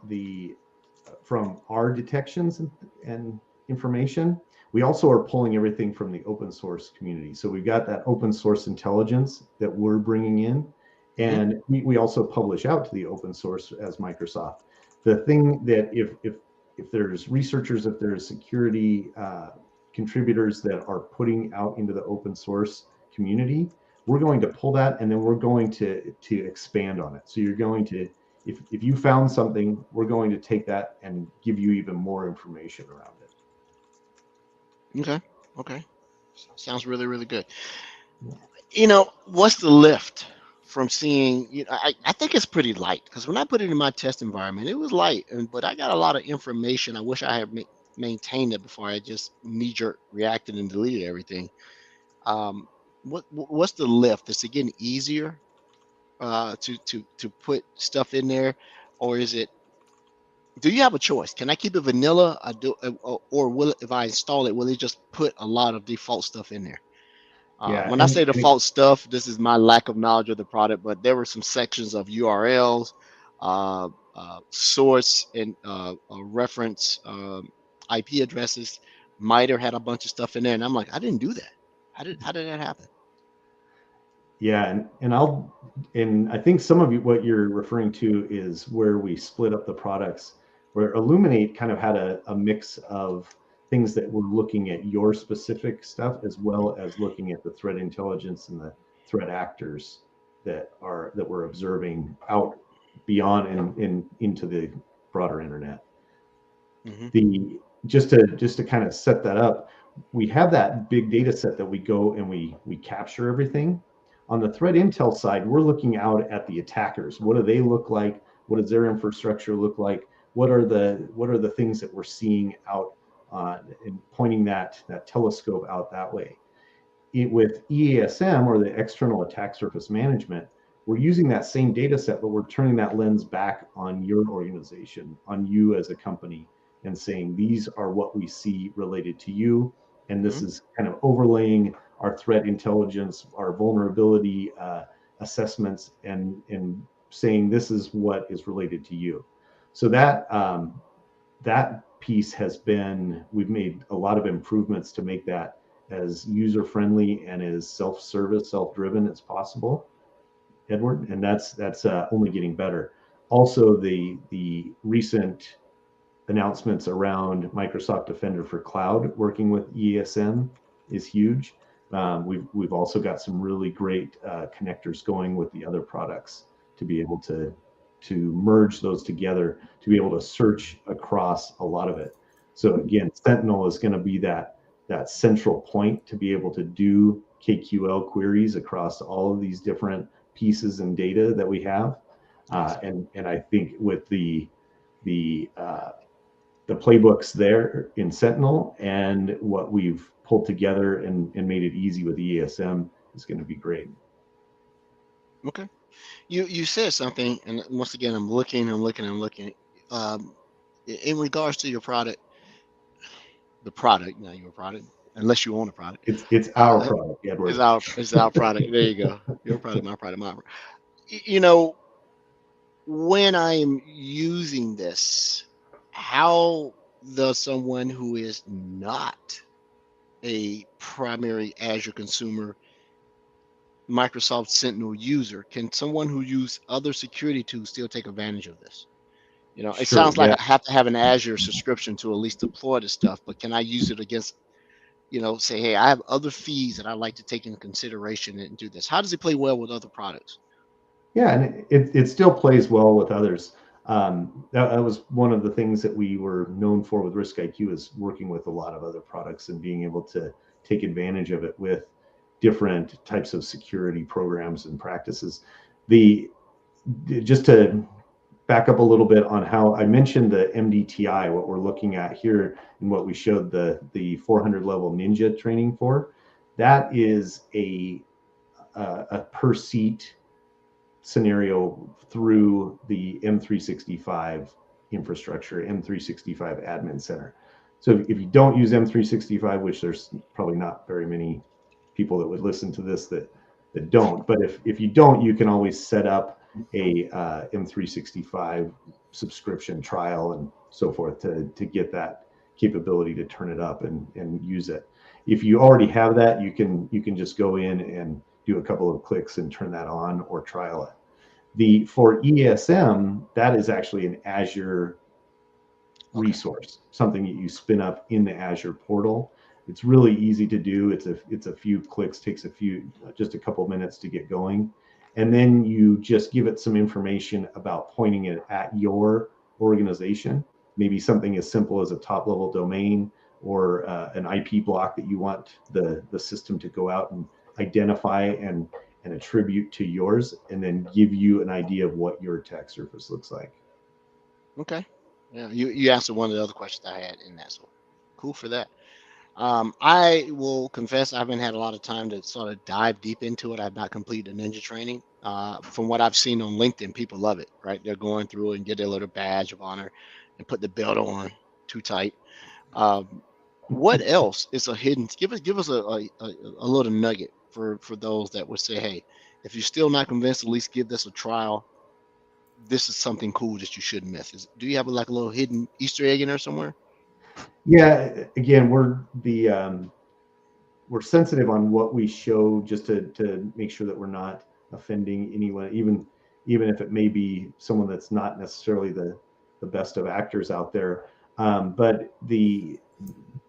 [SPEAKER 2] our detections and information. We also are pulling everything from the open source community. So we've got that open source intelligence that we're bringing in, and we also publish out to the open source as Microsoft. The thing that if there's researchers, if there's security contributors that are putting out into the open source community, we're going to pull that, and then we're going to expand on it. So you're going to, if you found something, we're going to take that and give you even more information around it.
[SPEAKER 3] Okay. Sounds really, really good. What's the lift from seeing, I think it's pretty light, because when I put it in my test environment, it was light, but I got a lot of information. I wish I had maintained it before I just knee-jerk reacted and deleted everything. What's the lift? Is it getting easier to put stuff in there, or do you have a choice? Can I keep it vanilla? Or will if I install it, will it just put a lot of default stuff in there? When I say default stuff, this is my lack of knowledge of the product, but there were some sections of URLs, source and reference, IP addresses. MITRE had a bunch of stuff in there, and I'm like, I didn't do that. How did that happen?
[SPEAKER 2] Yeah, and I think some of what you're referring to is where we split up the products, where Illuminate kind of had a mix of things that we're looking at your specific stuff, as well as looking at the threat intelligence and the threat actors that we're observing out beyond and into the broader internet.
[SPEAKER 3] Mm-hmm.
[SPEAKER 2] Just to kind of set that up, we have that big data set that we go and we capture everything. On the threat intel side, we're looking out at the attackers. What do they look like? What does their infrastructure look like? What are the things that we're seeing out and pointing that telescope out that way? With EASM, or the external attack surface management, we're using that same data set, but we're turning that lens back on your organization, on you as a company, and saying these are what we see related to you. And this is kind of overlaying our threat intelligence, our vulnerability assessments, and saying this is what is related to you. So that piece has been, we've made a lot of improvements to make that as user-friendly and as self-service, self-driven as possible, Edward, and that's only getting better. Also, the recent announcements around Microsoft Defender for Cloud working with EASM is huge. We've also got some really great connectors going with the other products to be able to merge those together, to be able to search across a lot of it. So again, Sentinel is going to be that central point to be able to do KQL queries across all of these different pieces and data that we have. And I think with the playbooks there in Sentinel and what we've pulled together and made it easy with EASM is going to be great.
[SPEAKER 3] Okay. You said something, and once again, I'm looking. In regards to your product, the product, now your product, unless you own a product.
[SPEAKER 2] It's our product, Edward.
[SPEAKER 3] It's our product. There you go. Your product, my product, my product. You know, when I'm using this, how does someone who is not a primary Azure consumer, Microsoft Sentinel user, can someone who use other security tools still take advantage of this? You know, it sounds like I have to have an Azure subscription to at least deploy this stuff, but can I use it against, you know, say, hey, I have other fees that I like to take into consideration and do this? How does it play well with other products?
[SPEAKER 2] Yeah, and it still plays well with others. That was one of the things that we were known for with Risk IQ, is working with a lot of other products and being able to take advantage of it with different types of security programs and practices. Just to back up a little bit on how I mentioned the MDTI, what we're looking at here and what we showed the 400 level Ninja training for, that is a per seat scenario through the M365 infrastructure, M365 admin center. So if you don't use M365, which there's probably not very many people that would listen to this that don't, but if you don't, you can always set up a M365 subscription trial and so forth to get that capability to turn it up and use it. If you already have that, you can just go in and do a couple of clicks and turn that on or trial it. For EASM, that is actually an Azure resource, something that you spin up in the Azure portal. It's really easy to do. It's a few clicks, takes just a couple of minutes to get going. And then you just give it some information about pointing it at your organization, maybe something as simple as a top level domain or an IP block that you want the system to go out and identify and attribute to yours, and then give you an idea of what your attack surface looks like.
[SPEAKER 3] Okay. Yeah, you answered one of the other questions I had in that, so cool for that. I will confess I haven't had a lot of time to sort of dive deep into it. I've not completed the Ninja training. From what I've seen on LinkedIn, people love it, right? They're going through and get their little badge of honor and put the belt on too tight. What else is a hidden? Give us a little nugget for those that would say, hey, if you're still not convinced, at least give this a trial. This is something cool that you shouldn't miss. Do you have like a little hidden Easter egg in there somewhere?
[SPEAKER 2] Yeah, again, we're sensitive on what we show, just to make sure that we're not offending anyone, even if it may be someone that's not necessarily the best of actors out there. But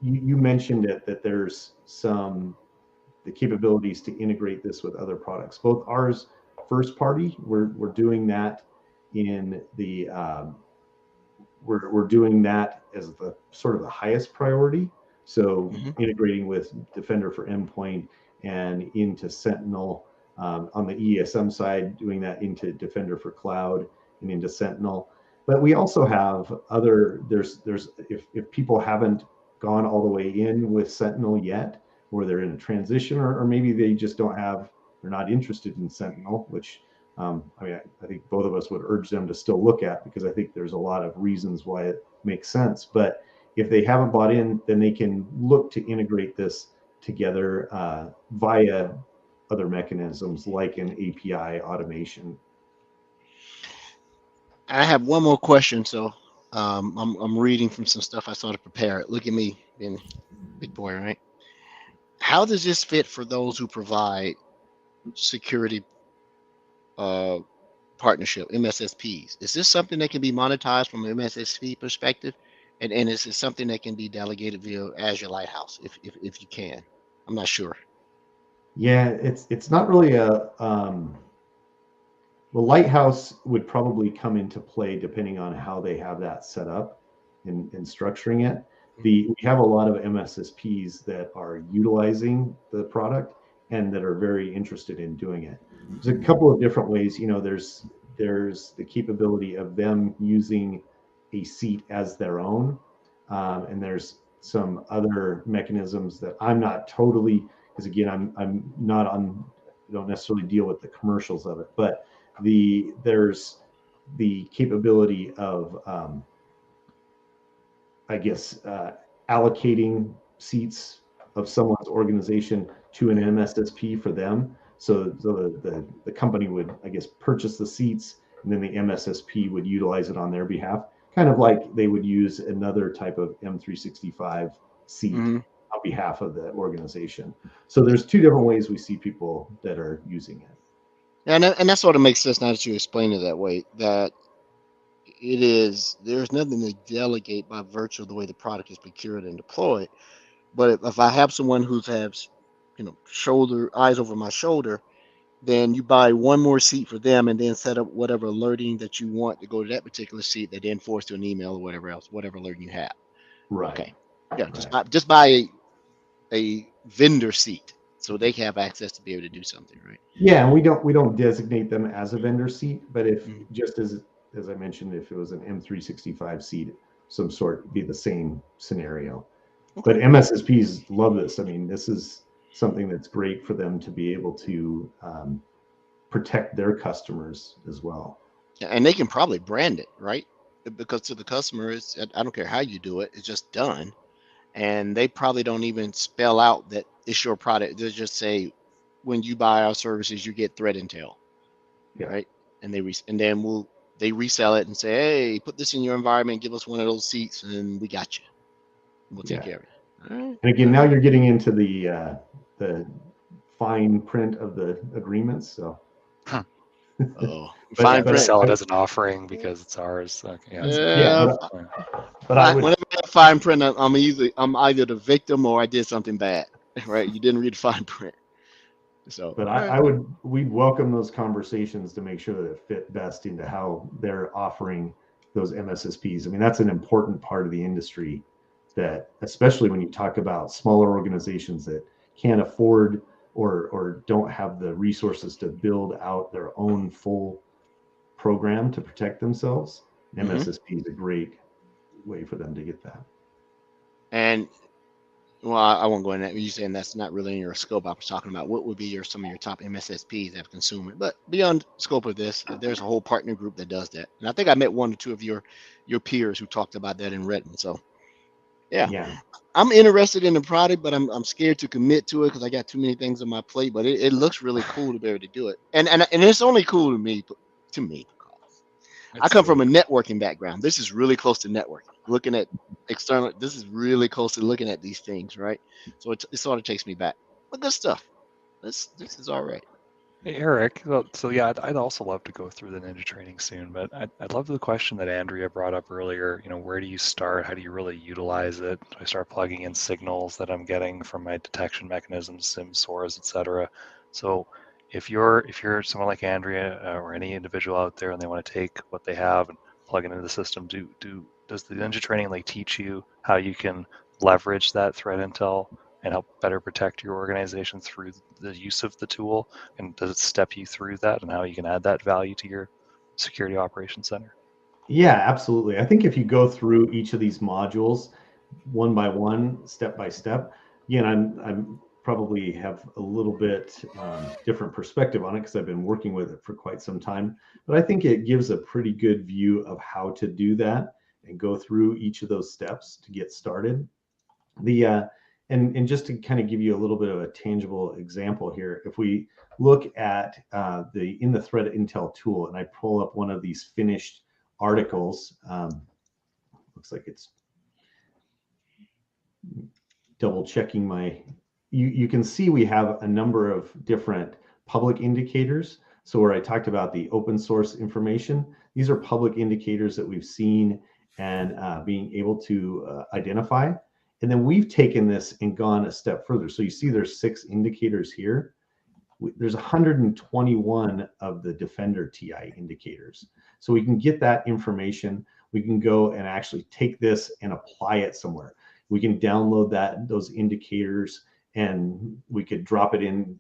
[SPEAKER 2] you mentioned it, that there's the capabilities to integrate this with other products. Both ours first party, we're doing that in the we're doing that as the sort of the highest priority. So integrating with Defender for Endpoint and into Sentinel, on the ESM side, doing that into Defender for Cloud and into Sentinel. But we also have other, there's if people haven't gone all the way in with Sentinel yet, or they're in a transition, or maybe they just they're not interested in Sentinel, which I mean, I think both of us would urge them to still look at, because I think there's a lot of reasons why it makes sense. But if they haven't bought in, then they can look to integrate this together via other mechanisms like an API automation.
[SPEAKER 3] I have one more question. So I'm reading from some stuff I saw to prepare it. Look at me being a big boy, right? How does this fit for those who provide security partnership, MSSPs? Is this something that can be monetized from an MSSP perspective? And is it something that can be delegated via Azure Lighthouse if you can? I'm not sure.
[SPEAKER 2] Yeah, it's not really a the Lighthouse would probably come into play depending on how they have that set up and structuring it. We have a lot of MSSPs that are utilizing the product and that are very interested in doing it. There's a couple of different ways. There's the capability of them using a seat as their own, and there's some other mechanisms that I'm not totally, because again, I'm not on, I don't necessarily deal with the commercials of it, but there's the capability of I guess allocating seats of someone's organization to an MSSP for them. So the company would, I guess, purchase the seats, and then the MSSP would utilize it on their behalf, kind of like they would use another type of M365 seat on behalf of the organization. So there's two different ways we see people that are using it.
[SPEAKER 3] And that sort of makes sense now that you explain it that way, that there's nothing to delegate by virtue of the way the product is procured and deployed. But if I have someone who has, eyes over my shoulder, then you buy one more seat for them and then set up whatever alerting that you want to go to that particular seat that then forwards to an email or whatever else, whatever alerting you have.
[SPEAKER 2] Right.
[SPEAKER 3] Okay. Yeah. Just buy a vendor seat so they have access to be able to do something, right?
[SPEAKER 2] Yeah, and we don't designate them as a vendor seat, but if just as I mentioned, if it was an M365 seat, some sort, it'd be the same scenario. Okay. But MSSPs love this. I mean, this is something that's great for them to be able to protect their customers as well.
[SPEAKER 3] And they can probably brand it, right? Because to the customer, I don't care how you do it, it's just done. And they probably don't even spell out that it's your product. They'll just say, when you buy our services, you get threat intel, right? And they resell it and say, hey, put this in your environment, give us one of those seats, and we got you. We'll take care of it. All right.
[SPEAKER 2] And again, now you're getting into the fine print of the agreements. So,
[SPEAKER 3] fine print.
[SPEAKER 4] Sell it as an offering because it's ours. Okay,
[SPEAKER 2] but
[SPEAKER 3] whenever I have fine print, I'm either the victim or I did something bad, right? You didn't read the fine print. So,
[SPEAKER 2] but we'd welcome those conversations to make sure that it fit best into how they're offering those MSSPs. I mean, that's an important part of the industry, that especially when you talk about smaller organizations that can't afford or don't have the resources to build out their own full program to protect themselves, MSSP is a great way for them to get that.
[SPEAKER 3] And well, I won't go into that. You're saying that's not really in your scope. I was talking about what would be some of your top MSSPs that have consumed it. But beyond scope of this, there's a whole partner group that does that. And I think I met one or two of your peers who talked about that in Redmond. So yeah. I'm interested in the product, but I'm scared to commit to it because I got too many things on my plate. But it looks really cool to be able to do it. And it's only cool to me because I come from a networking background. This is really close to networking. Looking at external, this is really close to looking at these things, right? So it sort of takes me back. But good stuff. This is all right.
[SPEAKER 4] Hey, Eric, well, so yeah, I'd also love to go through the Ninja training soon, but I'd love the question that Andrea brought up earlier. Where do you start? How do you really utilize it? Do I start plugging in signals that I'm getting from my detection mechanisms, SIM source, etc.? So if you're someone like Andrea or any individual out there and they want to take what they have and plug it into the system, does the Ninja training like teach you how you can leverage that threat intel and help better protect your organization through the use of the tool? And does it step you through that and how you can add that value to your security operations center?
[SPEAKER 2] Yeah, absolutely. I think if you go through each of these modules one by one, step by step, again, I'm probably have a little bit different perspective on it because I've been working with it for quite some time, but I think it gives a pretty good view of how to do that and go through each of those steps to get started. And just to kind of give you a little bit of a tangible example here, if we look at in the threat intel tool, and I pull up one of these finished articles, looks like it's double checking you can see we have a number of different public indicators. So where I talked about the open source information, these are public indicators that we've seen and being able to identify. And then we've taken this and gone a step further. So you see there's 6 indicators here. There's 121 of the Defender TI indicators. So we can get that information. We can go and actually take this and apply it somewhere. We can download those indicators, and we could drop it in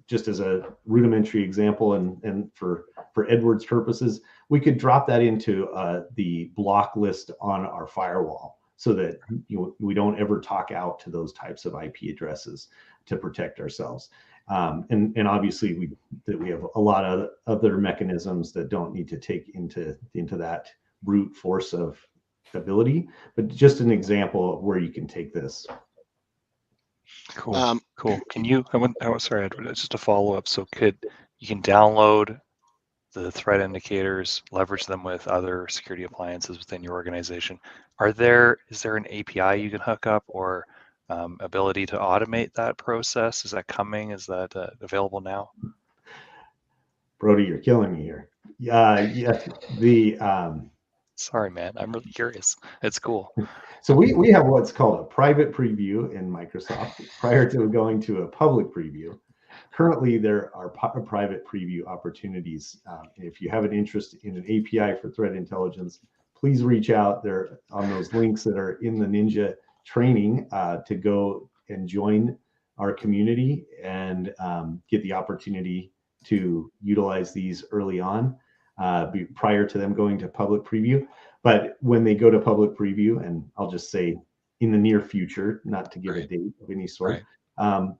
[SPEAKER 2] just as a rudimentary example. And for Edward's purposes, we could drop that into the block list on our firewall, so that we don't ever talk out to those types of IP addresses to protect ourselves. And obviously we have a lot of other mechanisms that don't need to take into that brute force of ability, but just an example of where you can take this.
[SPEAKER 4] Cool. Cool. Can you? Sorry, Edward. Just a follow up. So you can download the threat indicators, leverage them with other security appliances within your organization. Is there an API you can hook up, or ability to automate that process? Is that coming? Is that available now?
[SPEAKER 2] Brodie, you're killing me here. Yeah.
[SPEAKER 4] Sorry, man. I'm really curious. It's cool.
[SPEAKER 2] So we have what's called a private preview in Microsoft prior to going to a public preview. Currently, there are private preview opportunities. If you have an interest in an API for threat intelligence, please reach out there on those links that are in the Ninja training to go and join our community and get the opportunity to utilize these early on prior to them going to public preview. But when they go to public preview, and I'll just say in the near future, not to give a date of any sort,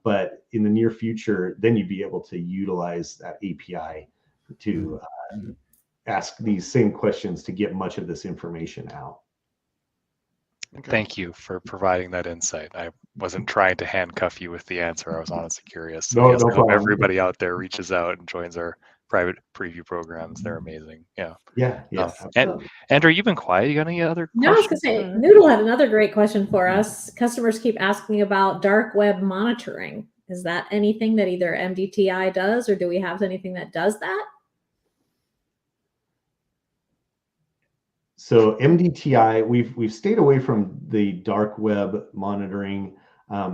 [SPEAKER 2] but in the near future, then you'd be able to utilize that API to ask these same questions to get much of this information out.
[SPEAKER 4] Okay. Thank you for providing that insight. I wasn't trying to handcuff you with the answer. I was honestly curious. So
[SPEAKER 2] No
[SPEAKER 4] I hope everybody out there reaches out and joins our private preview programs. They're amazing. Yeah. And Andrew, you've been quiet. You got any other questions?
[SPEAKER 5] No, I was going to say, Noodle had another great question for us. Customers keep asking about dark web monitoring. Is that anything that either MDTI does, or do we have anything that does that?
[SPEAKER 2] So MDTI, we've stayed away from the dark web monitoring.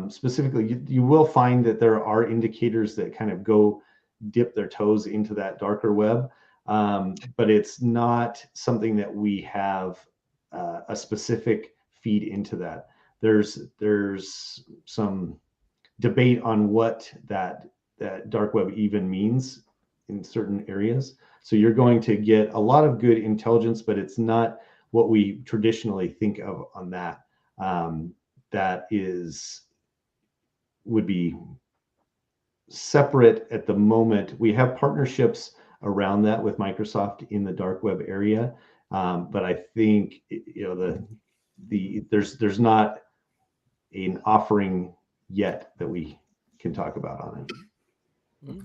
[SPEAKER 2] Specifically, you will find that there are indicators that kind of go dip their toes into that darker web, but it's not something that we have a specific feed into that. There's some debate on what that dark web even means in certain areas. So you're going to get a lot of good intelligence, but it's not what we traditionally think of on that. That would be separate at the moment. We have partnerships around that with Microsoft in the dark web area, but I think there's not an offering yet that we can talk about on it.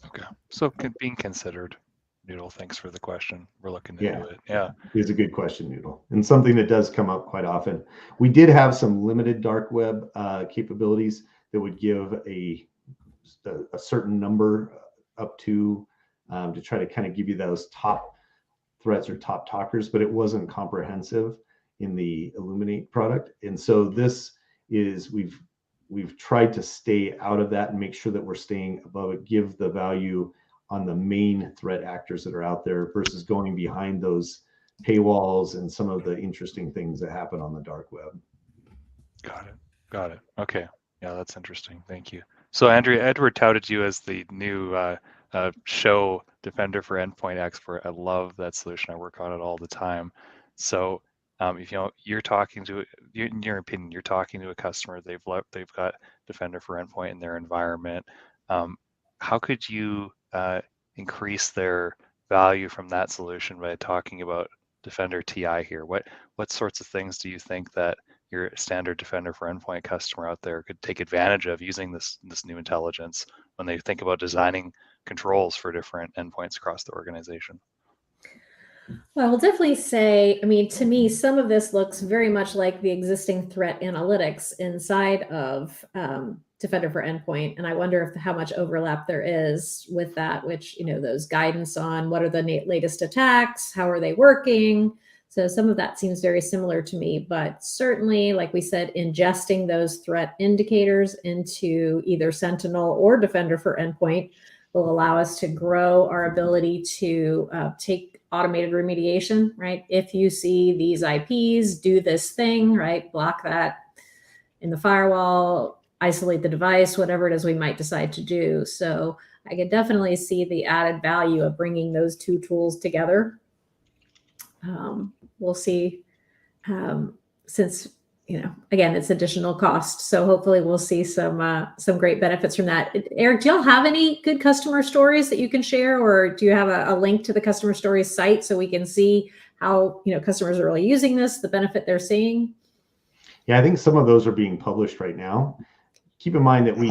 [SPEAKER 4] Okay, so being considered. Noodle, thanks for the question. We're looking into it. Yeah,
[SPEAKER 2] it's a good question, Noodle, and something that does come up quite often. We did have some limited dark web capabilities that would give a certain number up to try to kind of give you those top threats or top talkers, but it wasn't comprehensive in the Illuminate product. And so this is, we've tried to stay out of that and make sure that we're staying above it, give the value on the main threat actors that are out there versus going behind those paywalls and some of the interesting things that happen on the dark web.
[SPEAKER 4] Got it. Okay. Yeah, that's interesting. Thank you. So Andrea, Edward touted you as the new show Defender for Endpoint expert. I love that solution. I work on it all the time. So if you're talking to, in your opinion, you're talking to a customer, they've got Defender for Endpoint in their environment. How could you increase their value from that solution by talking about Defender TI here? What sorts of things do you think that your standard Defender for Endpoint customer out there could take advantage of using this new intelligence when they think about designing controls for different endpoints across the organization?
[SPEAKER 5] Well, I'll definitely say, I mean, to me, some of this looks very much like the existing threat analytics inside of Defender for Endpoint. And I wonder if how much overlap there is with that, which, those guidance on what are the latest attacks, how are they working? So some of that seems very similar to me, but certainly, like we said, ingesting those threat indicators into either Sentinel or Defender for Endpoint will allow us to grow our ability to take automated remediation, right? If you see these IPs, do this thing, right? Block that in the firewall, isolate the device, whatever it is we might decide to do. So I could definitely see the added value of bringing those two tools together. We'll see, since, again, it's additional cost. So hopefully we'll see some great benefits from that. Eric, do y'all have any good customer stories that you can share, or do you have a link to the customer stories site so we can see how, customers are really using this, the benefit they're seeing?
[SPEAKER 2] Yeah, I think some of those are being published right now. Keep in mind that we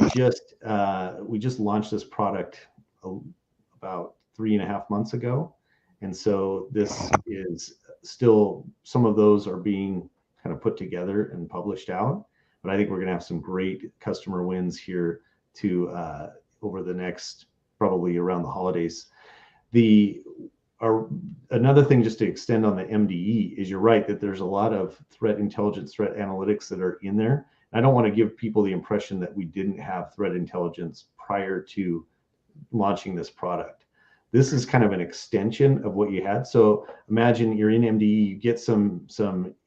[SPEAKER 2] just launched this product about 3.5 months ago. And so this is still, some of those are being kind of put together and published out. But I think we're going to have some great customer wins here over the next, probably around the holidays. Another thing just to extend on the MDE is, you're right that there's a lot of threat intelligence, threat analytics that are in there. I don't want to give people the impression that we didn't have threat intelligence prior to launching this product. This is kind of an extension of what you had. So imagine you're in MDE, you get some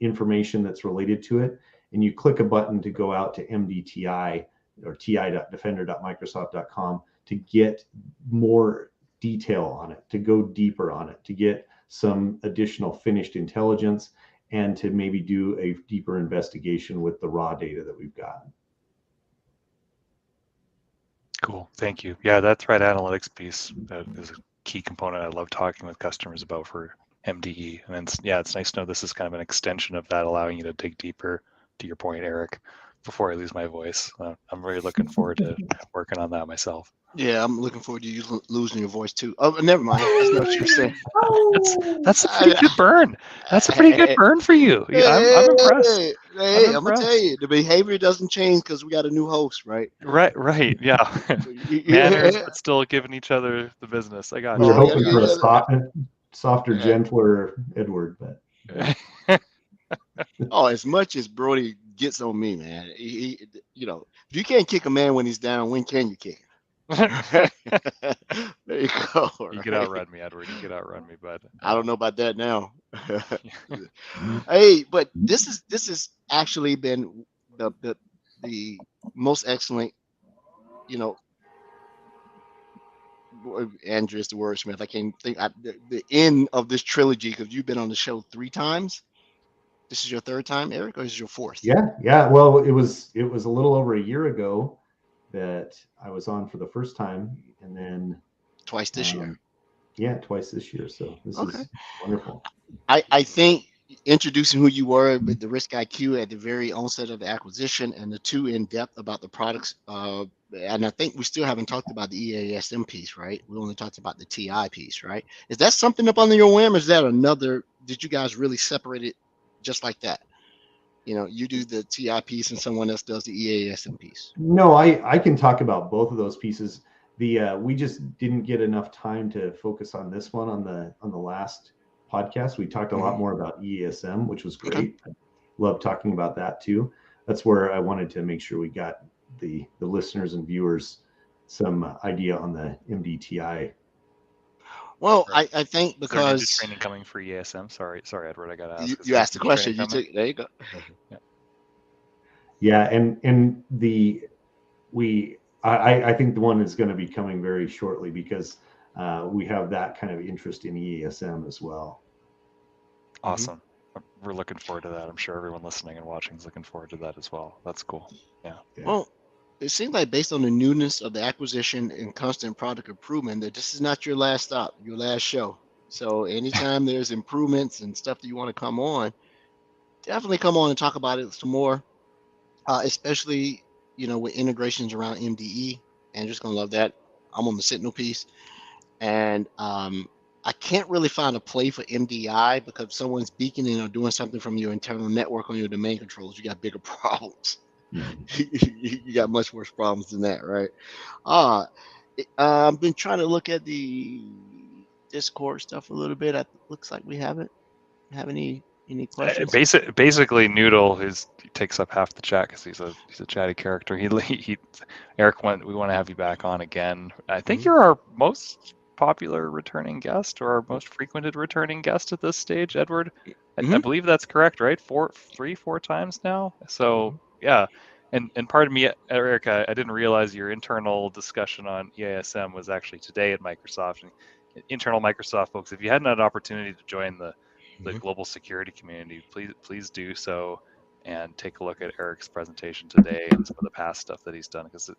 [SPEAKER 2] information that's related to it, and you click a button to go out to MDTI or ti.defender.microsoft.com to get more detail on it, to go deeper on it, to get some additional finished intelligence, and to maybe do a deeper investigation with the raw data that we've got.
[SPEAKER 4] Cool, thank you. Yeah, that threat analytics piece is a key component I love talking with customers about for MDE. And it's nice to know this is kind of an extension of that, allowing you to dig deeper, to your point, Eric, before I lose my voice. I'm really looking forward to working on that myself.
[SPEAKER 3] Yeah, I'm looking forward to you losing your voice too. Oh, never mind. That's not what you were saying.
[SPEAKER 4] That's a pretty good burn. That's a pretty good burn for you. I'm impressed.
[SPEAKER 3] I'm gonna tell you, the behavior doesn't change because we got a new host, right?
[SPEAKER 4] Right. Yeah. Manners, but still giving each other the business. I got you.
[SPEAKER 2] We're hoping for a softer, gentler Edward, but.
[SPEAKER 3] As much as Brodie gets on me, man, if you can't kick a man when he's down, when can you kick him? There you go.
[SPEAKER 4] You could outrun me, Edward. You could outrun me, but
[SPEAKER 3] I don't know about that now. Hey, but this has actually been the most excellent, Andrea's the wordsmith. I can't think the end of this trilogy, because you've been on the show 3 times. This is your 3rd time, Eric, or is it your 4th?
[SPEAKER 2] Yeah. Well, it was a little over a year ago that I was on for the first time, and then
[SPEAKER 3] twice this year.
[SPEAKER 2] Yeah, twice this year. So this is wonderful.
[SPEAKER 3] I think introducing who you were with the risk IQ at the very onset of the acquisition, and the 2 in depth about the products. And I think we still haven't talked about the EASM piece, right? We only talked about the TI piece, right? Is that something up under your wing, or is that another? Did you guys really separate it just like that? You do the TI piece and someone else does the EASM piece.
[SPEAKER 2] No, I can talk about both of those pieces. we just didn't get enough time to focus on this one on the last podcast. We talked a lot more about EASM, which was great.
[SPEAKER 3] Okay.
[SPEAKER 2] I love talking about that too. That's where I wanted to make sure we got the listeners and viewers some idea on the MDTI.
[SPEAKER 3] Well, I think
[SPEAKER 4] Is there ninja
[SPEAKER 3] because
[SPEAKER 4] training coming for ESM? Sorry, Edward, I got to ask.
[SPEAKER 3] you asked the question. There you go.
[SPEAKER 2] Yeah, and I think the one is going to be coming very shortly because we have that kind of interest in EASM as well.
[SPEAKER 4] Awesome. We're looking forward to that. I'm sure everyone listening and watching is looking forward to that as well. That's cool. Yeah.
[SPEAKER 3] Well, it seems like based on the newness of the acquisition and constant product improvement, that this is not your last stop, your last show. So anytime there's improvements and stuff that you want to come on, definitely come on and talk about it some more, especially, with integrations around MDE. Andrew's going to love that. I'm on the Sentinel piece. And I can't really find a play for MDI because if someone's beaconing or doing something from your internal network on your domain controllers, you got bigger problems. You got much worse problems than that, right? I've been trying to look at the Discord stuff a little bit. It looks like we haven't have any questions.
[SPEAKER 4] Basically, Noodle he takes up half the chat because he's a chatty character. Eric, we want to have you back on again. I think you're our most popular returning guest or our most frequented returning guest at this stage, Edward. I believe that's correct, right? 4 times now. So yeah, and pardon me, Eric, I didn't realize your internal discussion on EASM was actually today at Microsoft. And internal Microsoft folks, if you hadn't had an opportunity to join the global security community, please do so and take a look at Eric's presentation today and some of the past stuff that he's done, because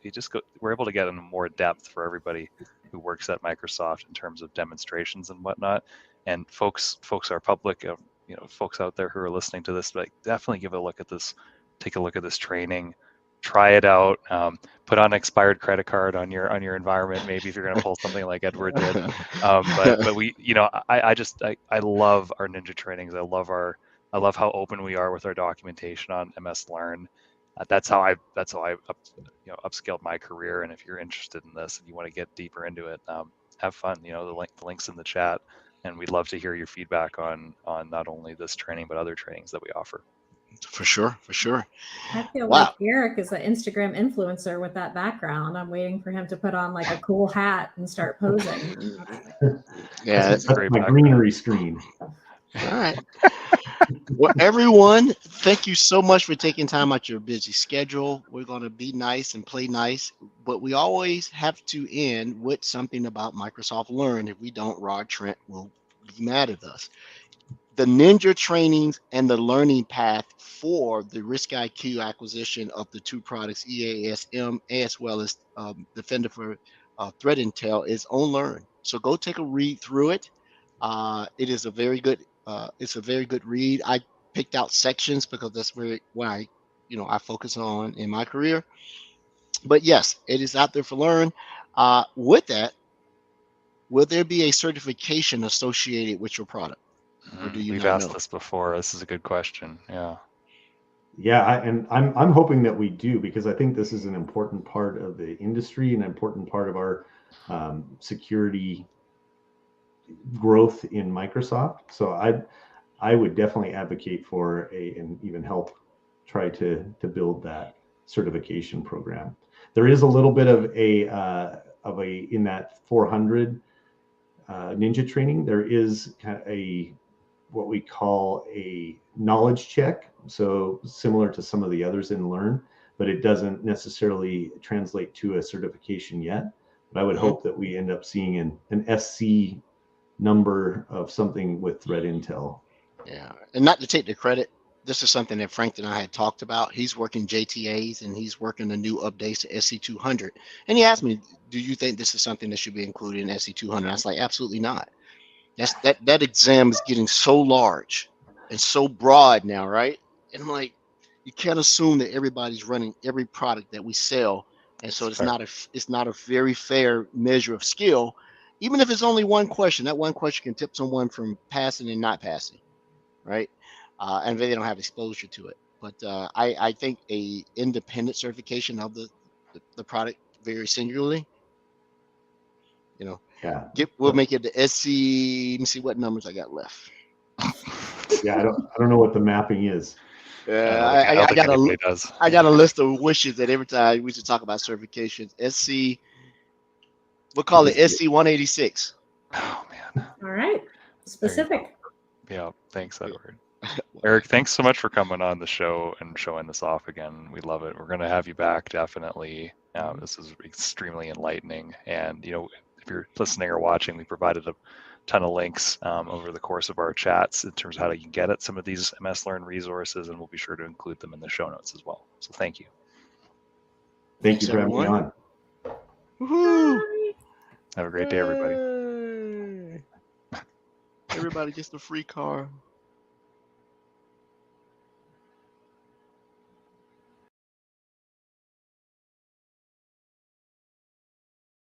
[SPEAKER 4] we're able to get into more depth for everybody who works at Microsoft in terms of demonstrations and whatnot. And folks are public, folks out there who are listening to this, like, definitely give a look at this, take a look at this training, try it out, put on an expired credit card on your environment, maybe, if you're going to pull something like Edward did. But we, I love our ninja trainings. I love how open we are with our documentation on MS Learn. That's how I upscaled my career. And if you're interested in this and you want to get deeper into it, have fun. The link's in the chat, and we'd love to hear your feedback on not only this training but other trainings that we offer.
[SPEAKER 3] For sure.
[SPEAKER 5] I feel like Eric is an Instagram influencer with that background. I'm waiting for him to put on like a cool hat and start posing.
[SPEAKER 3] Yeah,
[SPEAKER 2] that's my greenery screen.
[SPEAKER 3] All right. Well, everyone, thank you so much for taking time out your busy schedule. We're going to be nice and play nice, but we always have to end with something about Microsoft Learn. If we don't, Rod Trent will be mad at us. The ninja trainings and the learning path for the Risk IQ acquisition of the two products, EASM, as well as Defender for Threat Intel, is on Learn. So go take a read through it. It is a very good. It's a very good read. I picked out sections because that's where I focus on in my career. But yes, it is out there for Learn. With that, will there be a certification associated with your product?
[SPEAKER 4] We've asked this before. This is a good question.
[SPEAKER 2] Yeah, and I'm hoping that we do, because I think this is an important part of the industry, an important part of our security growth in Microsoft. So I would definitely advocate for and even help try to build that certification program. There is a little bit of a in that 400 ninja training, there is kind of what we call a knowledge check. So similar to some of the others in Learn, but it doesn't necessarily translate to a certification yet. But I would hope that we end up seeing an SC number of something with Threat Intel.
[SPEAKER 3] Yeah, and not to take the credit, this is something that Frank and I had talked about. He's working JTAs and he's working the new updates to SC200. And he asked me, do you think this is something that should be included in SC200? I was like, absolutely not. That exam is getting so large and so broad now, right? And I'm like, you can't assume that everybody's running every product that we sell. And so it's not a very fair measure of skill. Even if it's only one question, that one question can tip someone from passing and not passing, right? And they don't have exposure to it. But I think a independent certification of the product very singularly You know,
[SPEAKER 2] Yeah.
[SPEAKER 3] We'll make it the SC. Let me see what numbers I got left.
[SPEAKER 2] Yeah, I don't know what the mapping is.
[SPEAKER 3] I got a list of wishes that every time we should talk about certifications. SC, we'll call it SC 186.
[SPEAKER 4] Oh man.
[SPEAKER 5] All right. Specific.
[SPEAKER 4] Yeah. Thanks, Edward. Eric, thanks so much for coming on the show and showing this off again. We love it. We're going to have you back definitely. This is extremely enlightening. And if you're listening or watching, we provided a ton of links over the course of our chats in terms of how you can get at some of these MS Learn resources, and we'll be sure to include them in the show notes as well. So thank you.
[SPEAKER 2] Thank you for having me on.
[SPEAKER 3] Woohoo!
[SPEAKER 4] Have a great day, everybody.
[SPEAKER 3] Everybody gets the free car.